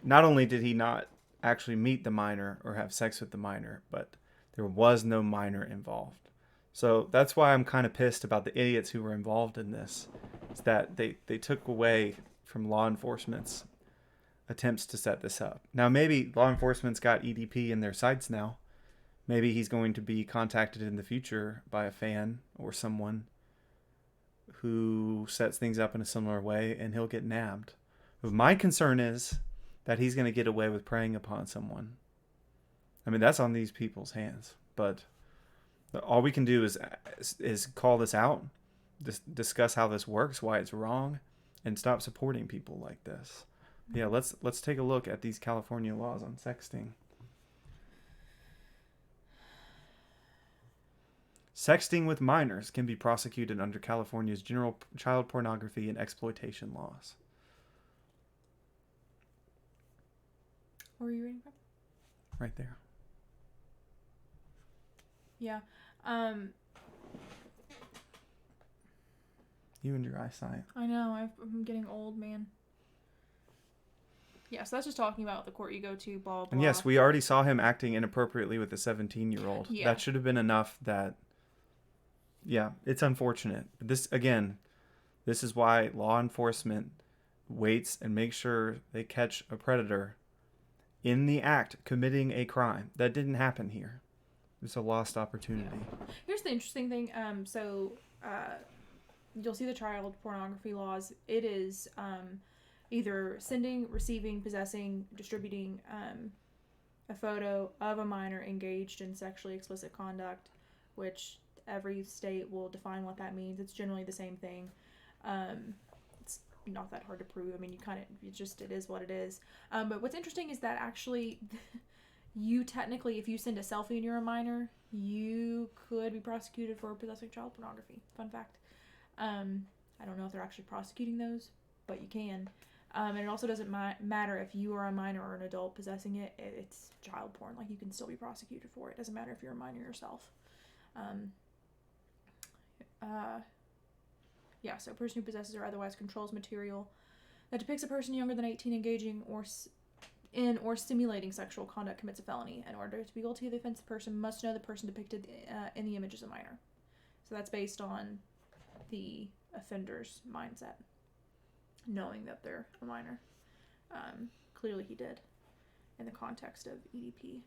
only did he not actually meet the minor or have sex with the minor, but there was no minor involved. So that's why I'm kind of pissed about the idiots who were involved in this. Is that they took away from law enforcement's attempts to set this up. Now maybe law enforcement's got EDP in their sights now. Maybe he's going to be contacted in the future by a fan or someone who sets things up in a similar way, and he'll get nabbed. But my concern is that he's going to get away with preying upon someone. I mean, that's on these people's hands. But all we can do is call this out, discuss how this works, why it's wrong, and stop supporting people like this. Yeah, let's take a look at these California laws on sexting. Sexting with minors can be prosecuted under California's general child pornography and exploitation laws. Where are you reading from? Right there. Yeah. You and your eyesight. I know. I'm getting old, man. Yeah, so that's just talking about the court you go to, blah, blah. And yes, we already saw him acting inappropriately with a 17-year-old. Yeah. That should have been enough that... Yeah, it's unfortunate. This is why law enforcement waits and makes sure they catch a predator in the act committing a crime. That didn't happen here. It's a lost opportunity. Yeah. Here's the interesting thing. You'll see the child pornography laws. It is either sending, receiving, possessing, distributing a photo of a minor engaged in sexually explicit conduct, which every state will define what that means. It's generally the same thing. It's not that hard to prove. I mean, it is what it is. But what's interesting is that actually, you technically, if you send a selfie and you're a minor, you could be prosecuted for possessing child pornography. Fun fact. I don't know if they're actually prosecuting those, but you can. And it also doesn't matter if you are a minor or an adult possessing it. It's child porn. Like, you can still be prosecuted for it. It doesn't matter if you're a minor yourself. So a person who possesses or otherwise controls material that depicts a person younger than 18 engaging in or simulating sexual conduct commits a felony. In order to be guilty of the offense, the person must know the person depicted in the image is a minor. So that's based on the offender's mindset, knowing that they're a minor. Clearly he did, in the context of EDP.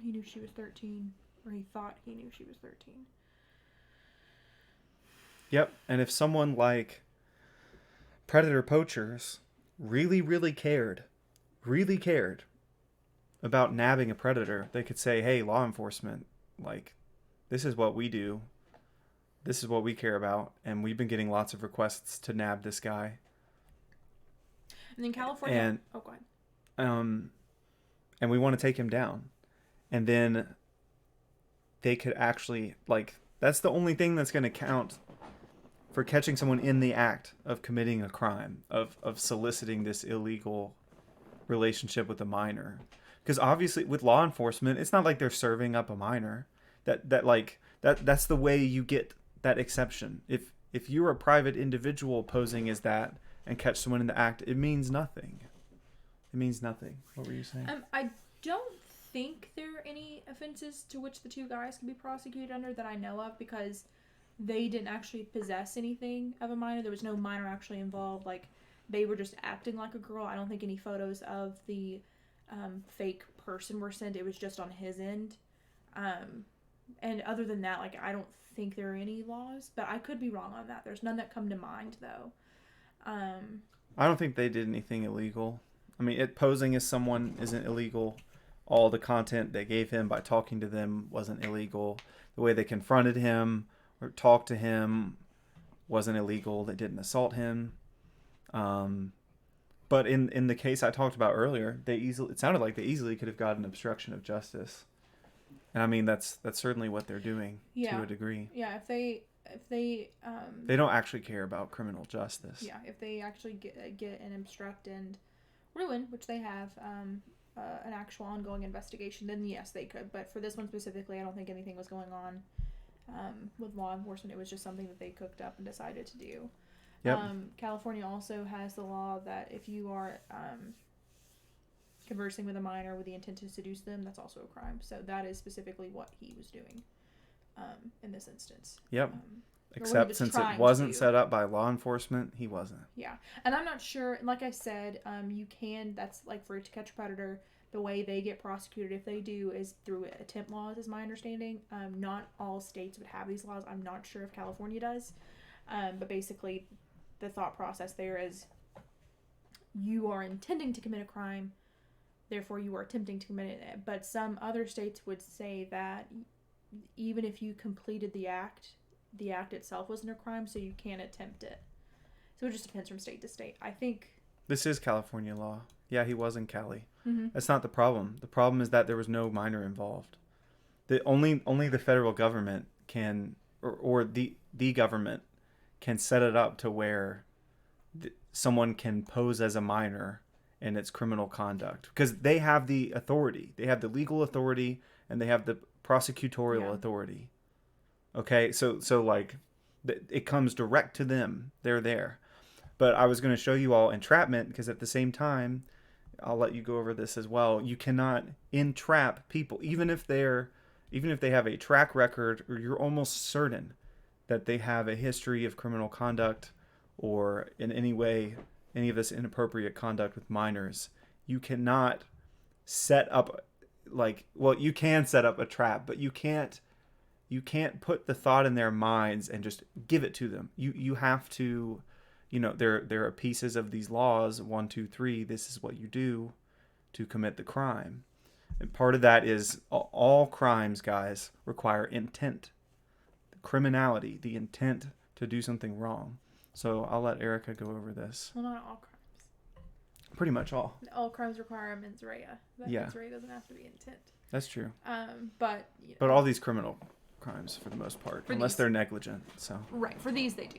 He knew she was 13, or he thought he knew she was 13. Yep, and if someone like predator poachers really, really cared about nabbing a predator, they could say, hey, law enforcement, like, this is what we do. This is what we care about, and we've been getting lots of requests to nab this guy. And then California... go ahead. And we want to take him down. And then they could actually, like, that's the only thing that's going to count for catching someone in the act of committing a crime, of soliciting this illegal relationship with a minor. Because obviously with law enforcement, it's not like they're serving up a minor. That's the way you get that exception. If you're a private individual posing as that and catch someone in the act, it means nothing. It means nothing. What were you saying? I don't think there are any offenses to which the two guys can be prosecuted under that I know of, because they didn't actually possess anything of a minor. There was no minor actually involved. Like, they were just acting like a girl. I don't think any photos of the fake person were sent. It was just on his end. And other than that, like, I don't think there are any laws, but I could be wrong on that. There's none that come to mind, though. I don't think they did anything illegal. I mean, posing as someone isn't illegal. All the content they gave him by talking to them wasn't illegal. The way they confronted him or talked to him wasn't illegal. They didn't assault him. But in the case I talked about earlier, it sounded like they easily could have gotten obstruction of justice. And I mean, that's certainly what they're doing to a degree. Yeah, if they they don't actually care about criminal justice. Yeah, if they actually get and obstruct and ruin, which they have, an actual ongoing investigation, then yes, they could. But for this one specifically, I don't think anything was going on with law enforcement. It was just something that they cooked up and decided to do. Yep. California also has the law that if you are conversing with a minor with the intent to seduce them, that's also a crime. So that is specifically what he was doing in this instance. Yep. Except since it wasn't set up by law enforcement, he wasn't. Yeah. And I'm not sure, like I said, you can, that's like for To Catch a Predator, the way they get prosecuted, if they do, is through attempt laws, is my understanding. Not all states would have these laws. I'm not sure if California does. But basically, the thought process there is you are intending to commit a crime, therefore you are attempting to commit it. But some other states would say that even if you completed the act itself wasn't a crime, so you can't attempt it. So it just depends from state to state. I think This is California law. Yeah, he was in Cali. mm-hmm. That's not the problem. The problem is that there was no minor involved. The only the federal government can, or the government can set it up to where someone can pose as a minor in its criminal conduct, because they have the authority. They have the legal authority and they have the prosecutorial authority. Okay, so like it comes direct to them. They're there. But I was going to show you all entrapment, because at the same time, I'll let you go over this as well. You cannot entrap people, even if they have a track record, or you're almost certain that they have a history of criminal conduct, or in any way any of this inappropriate conduct with minors. You cannot set up you can set up a trap, but you can't put the thought in their minds and just give it to them. You have to, there are pieces of these laws, 1, 2, 3, this is what you do to commit the crime. And part of that is all crimes, guys, require intent. Criminality, the intent to do something wrong. So I'll let Erica go over this. Well, not all crimes. Pretty much all. All crimes require a mens rea. That mens rea doesn't have to be intent. That's true. But but all these criminal crimes, for the most part, unless they're negligent. So right, for these they do.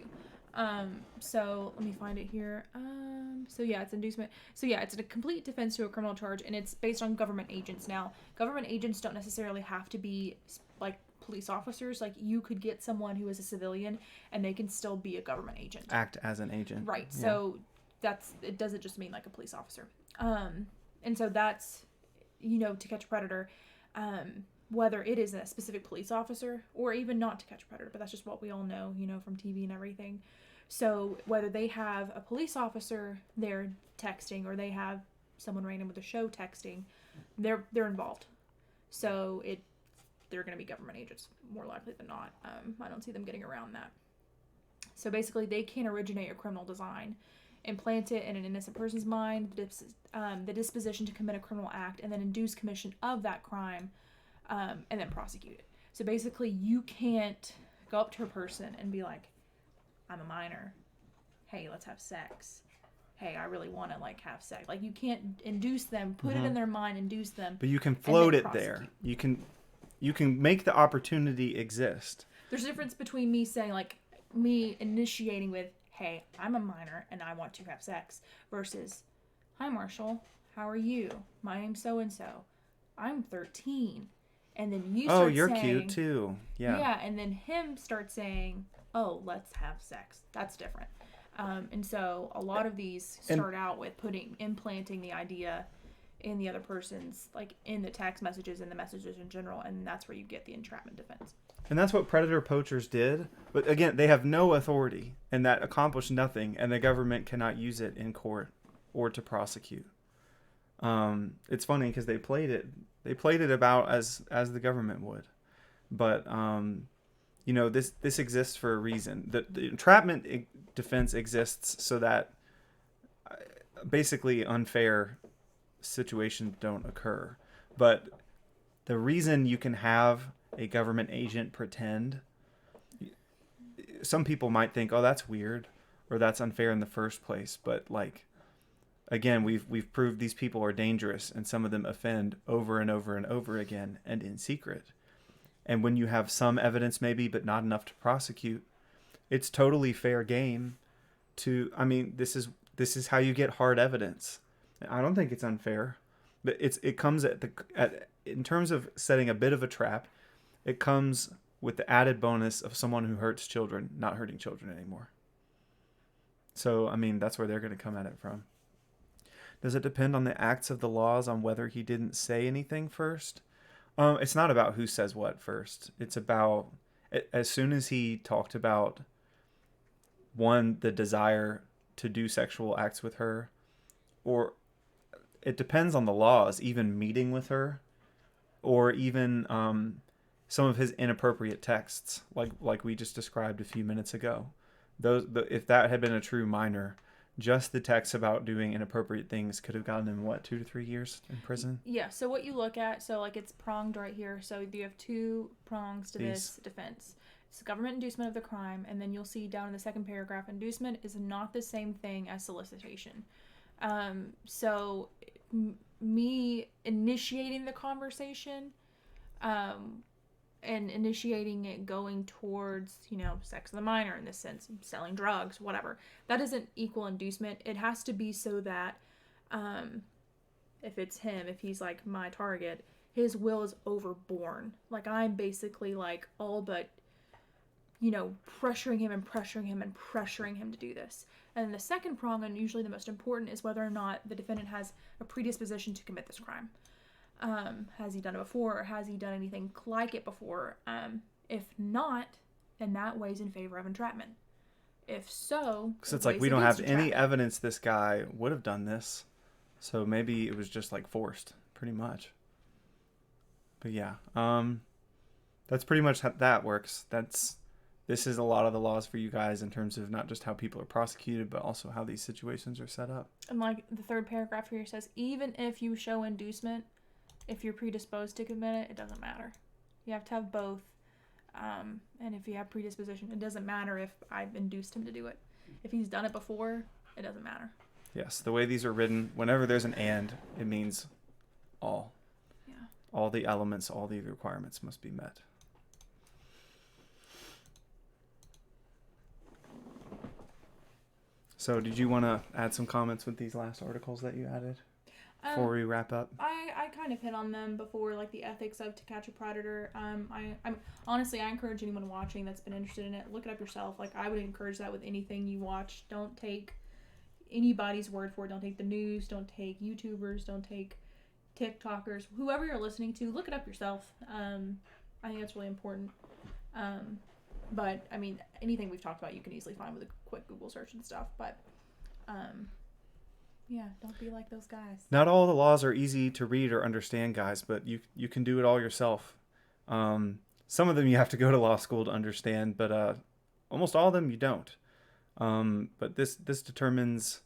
So let me find it here. So yeah, it's inducement. So yeah, it's a complete defense to a criminal charge, and it's based on government agents. Now, government agents don't necessarily have to be like police officers. Like, you could get someone who is a civilian and they can still be a government agent. Act as an agent. Right. Yeah. So it doesn't just mean like a police officer. And so that's, to catch a predator, whether it is a specific police officer or even not to catch a predator, but that's just what we all know, from TV and everything. So whether they have a police officer there texting, or they have someone random with a show texting, they're involved. So they're going to be government agents more likely than not. I don't see them getting around that. So basically, they can originate a criminal design, implant it in an innocent person's mind, the disposition to commit a criminal act, and then induce commission of that crime, and then prosecute it. So basically, you can't go up to a person and be like, I'm a minor. Hey, let's have sex. Hey, I really want to have sex. Like, you can't induce them, put it in their mind, induce them. But you can float it there. You can make the opportunity exist. There's a difference between me saying, me initiating with, hey, I'm a minor and I want to have sex, versus, hi, Marshall, how are you? My name's so-and-so. I'm 13. And then you start saying... Oh, you're cute too. Yeah. Yeah, and then him starts saying, oh, let's have sex. That's different. And so a lot of these start out with implanting the idea in the other person's, in the text messages and the messages in general, and that's where you get the entrapment defense. And that's what predator poachers did. But again, they have no authority, and that accomplished nothing, and the government cannot use it in court or to prosecute. It's funny because they played it about as the government would. But this exists for a reason. The entrapment defense exists so that basically unfair situations don't occur. But the reason you can have a government agent pretend, some people might think, oh, that's weird, or that's unfair in the first place. But again, we've proved these people are dangerous, and some of them offend over and over and over again, and in secret. And when you have some evidence maybe, but not enough to prosecute, it's totally fair game to, this is how you get hard evidence. I don't think it's unfair, but it comes in terms of setting a bit of a trap, it comes with the added bonus of someone who hurts children not hurting children anymore. So, that's where they're going to come at it from. Does it depend on the acts of the laws on whether he didn't say anything first? It's not about who says what first. It's about, as soon as he talked about, one, the desire to do sexual acts with her, or it depends on the laws, even meeting with her, or even some of his inappropriate texts, like we just described a few minutes ago. If that had been a true minor, just the text about doing inappropriate things could have gotten him, what, 2 to 3 years in prison? Yeah, so what you look at, so like it's pronged right here. So you have 2 prongs to this defense. It's government inducement of the crime, and then you'll see down in the second paragraph, inducement is not the same thing as solicitation. So me initiating the conversation, and initiating it going towards, sex of the minor in this sense, selling drugs, whatever. That doesn't equal inducement. It has to be so that if it's him, if he's like my target, his will is overborne. Like I'm basically like all but, pressuring him and pressuring him and pressuring him to do this. And then the second prong, and usually the most important, is whether or not the defendant has a predisposition to commit this crime. Has he done it before, or has he done anything like it before? If not, then that weighs in favor of entrapment. If so, because it's like we don't have any evidence this guy would have done this, so maybe it was just like forced, pretty much. But yeah, that's pretty much how that works. This is a lot of the laws for you guys in terms of not just how people are prosecuted, but also how these situations are set up. And like the third paragraph here says, even if you show inducement, if you're predisposed to commit it, it doesn't matter. You have to have both. And if you have predisposition, it doesn't matter if I've induced him to do it. If he's done it before, it doesn't matter. Yes, the way these are written, whenever there's an and, it means all. Yeah. All the elements, all the requirements must be met. So did you want to add some comments with these last articles that you added before we wrap up? I kind of hit on them before, like the ethics of To Catch a Predator. I'm honestly, I encourage anyone watching that's been interested in it, look it up yourself. Like I would encourage that with anything you watch. Don't take anybody's word for it. Don't take the news. Don't take YouTubers. Don't take TikTokers. Whoever you're listening to, look it up yourself. I think that's really important. But I mean, anything we've talked about, you can easily find with a quick Google search and stuff. But yeah, don't be like those guys. Not all the laws are easy to read or understand, guys, but you can do it all yourself. Some of them you have to go to law school to understand, but almost all of them you don't. But this determines,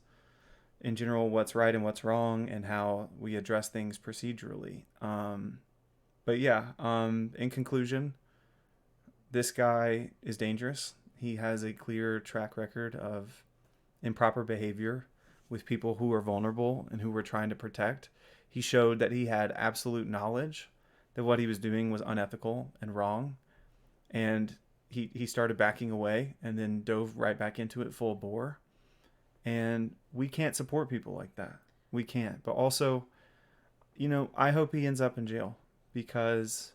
in general, what's right and what's wrong and how we address things procedurally. But yeah, in conclusion, this guy is dangerous. He has a clear track record of improper behavior with people who are vulnerable and who we're trying to protect. He showed that he had absolute knowledge that what he was doing was unethical and wrong. And he started backing away and then dove right back into it full bore. And we can't support people like that. We can't. But also, I hope he ends up in jail because,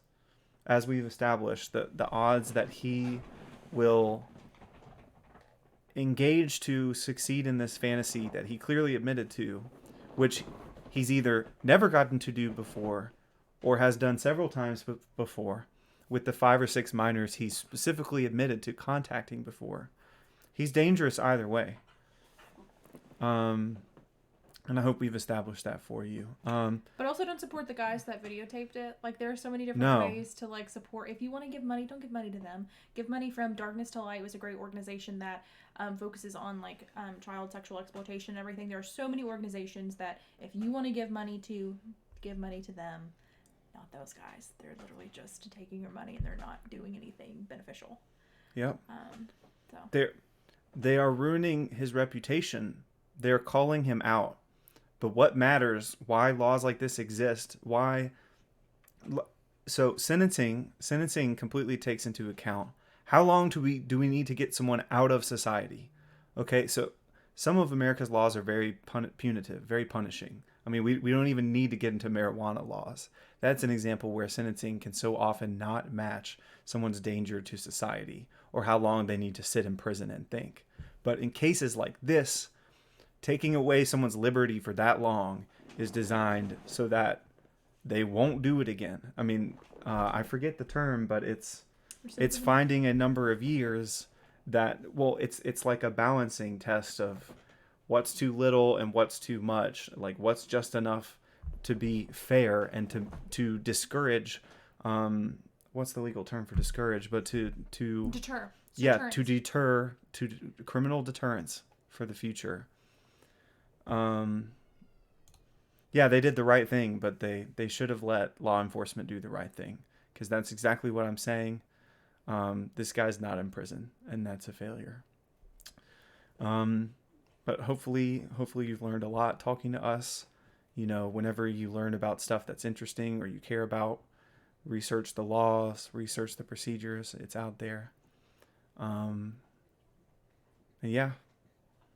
as we've established, the odds that he will engage to succeed in this fantasy that he clearly admitted to, which he's either never gotten to do before or has done several times before with the 5 or 6 minors he's specifically admitted to contacting before. He's dangerous either way. And I hope we've established that for you. But also don't support the guys that videotaped it. Like, there are so many different ways to, like, support. If you want to give money, don't give money to them. Give money from Darkness to Light. It was a great organization that focuses on, like, child sexual exploitation and everything. There are so many organizations that if you want to give money to, give money to them. Not those guys. They're literally just taking your money and they're not doing anything beneficial. Yep. They are ruining his reputation. They're calling him out. But what matters, why laws like this exist, so sentencing completely takes into account how long do we need to get someone out of society. Okay, so some of America's laws are very punitive, very punishing. I mean, we don't even need to get into marijuana laws. That's an example where sentencing can so often not match someone's danger to society or how long they need to sit in prison and think. But in cases like this, taking away someone's liberty for that long is designed so that they won't do it again. I mean, I forget the term, but it's finding a number of years that, well, it's like a balancing test of what's too little and what's too much, like what's just enough to be fair and to discourage, what's the legal term for discourage, but to deter. Yeah, to deter, to criminal deterrence for the future. yeah, they did the right thing, but they should have let law enforcement do the right thing, because that's exactly what I'm saying. This guy's not in prison, and that's a failure. Um, but hopefully you've learned a lot talking to us. You know, whenever you learn about stuff that's interesting or you care about, research the laws, research the procedures. It's out there. And yeah,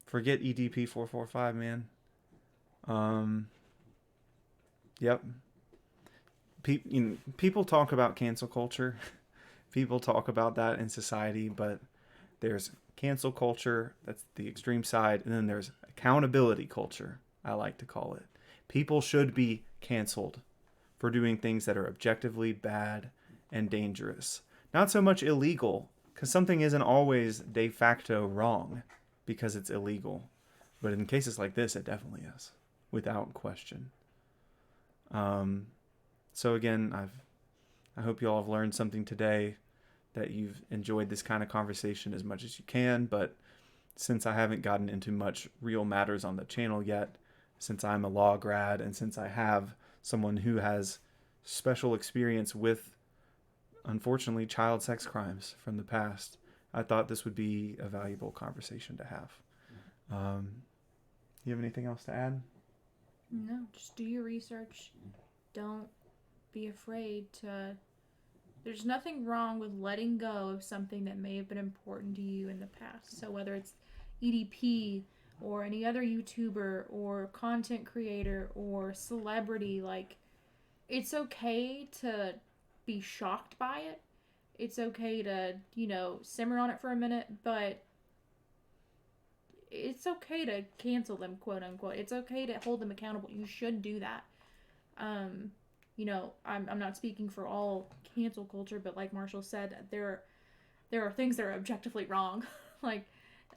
forget EDP445, man. Um, yep. People talk about cancel culture. People talk about that in society, but there's cancel culture, that's the extreme side, and then there's accountability culture, I like to call it. People should be canceled for doing things that are objectively bad and dangerous. Not so much illegal, because something isn't always de facto wrong because it's illegal. But in cases like this, it definitely is, without question. So again, I hope you all have learned something today, that you've enjoyed this kind of conversation as much as you can. But since I haven't gotten into much real matters on the channel yet, since I'm a law grad, and since I have someone who has special experience with, unfortunately, child sex crimes from the past, I thought this would be a valuable conversation to have. You have anything else to add? No, just do your research. Don't be afraid to. There's nothing wrong with letting go of something that may have been important to you in the past. So whether it's EDP or any other YouTuber or content creator or celebrity, like, it's okay to be shocked by it. It's okay to, simmer on it for a minute, but it's okay to cancel them, quote unquote. It's okay to hold them accountable. You should do that. I'm not speaking for all cancel culture, but like Marshall said, there are things that are objectively wrong. Like,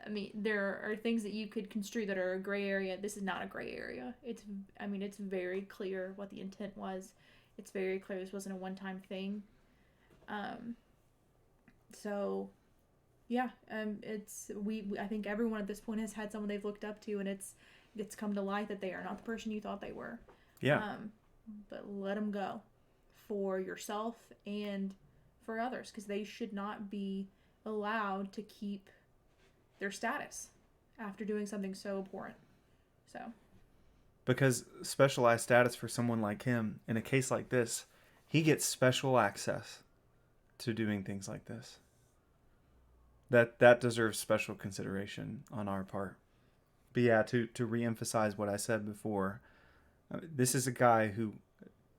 I mean, there are things that you could construe that are a gray area. This is not a gray area. It's very clear what the intent was. It's very clear this wasn't a one-time thing. So, yeah, I think everyone at this point has had someone they've looked up to, and it's come to light that they are not the person you thought they were. Yeah. But let them go for yourself and for others, because they should not be allowed to keep their status after doing something so abhorrent. So, because specialized status for someone like him, in a case like this, he gets special access to doing things like this. That deserves special consideration on our part. But yeah, to reemphasize what I said before, this is a guy who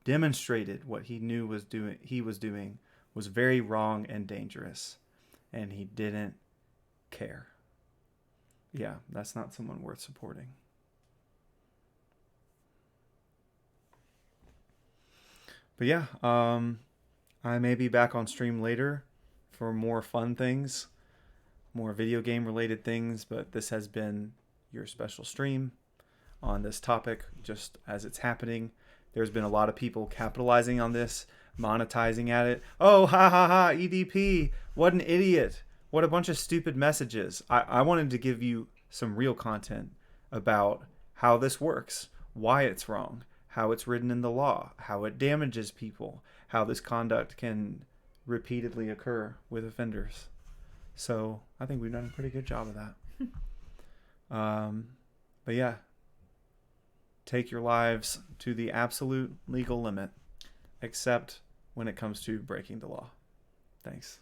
demonstrated what he knew he was doing was very wrong and dangerous, and he didn't care. Yeah, that's not someone worth supporting. But yeah, I may be back on stream later for more fun things, more video game related things, but this has been your special stream on this topic just as it's happening. There's been a lot of people capitalizing on this, monetizing at it. Oh, ha ha ha, EDP, what an idiot. What a bunch of stupid messages. I wanted to give you some real content about how this works, why it's wrong, how it's written in the law, how it damages people, how this conduct can repeatedly occur with offenders. So I think we've done a pretty good job of that. But yeah, take your lives to the absolute legal limit, except when it comes to breaking the law. Thanks.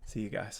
See you guys.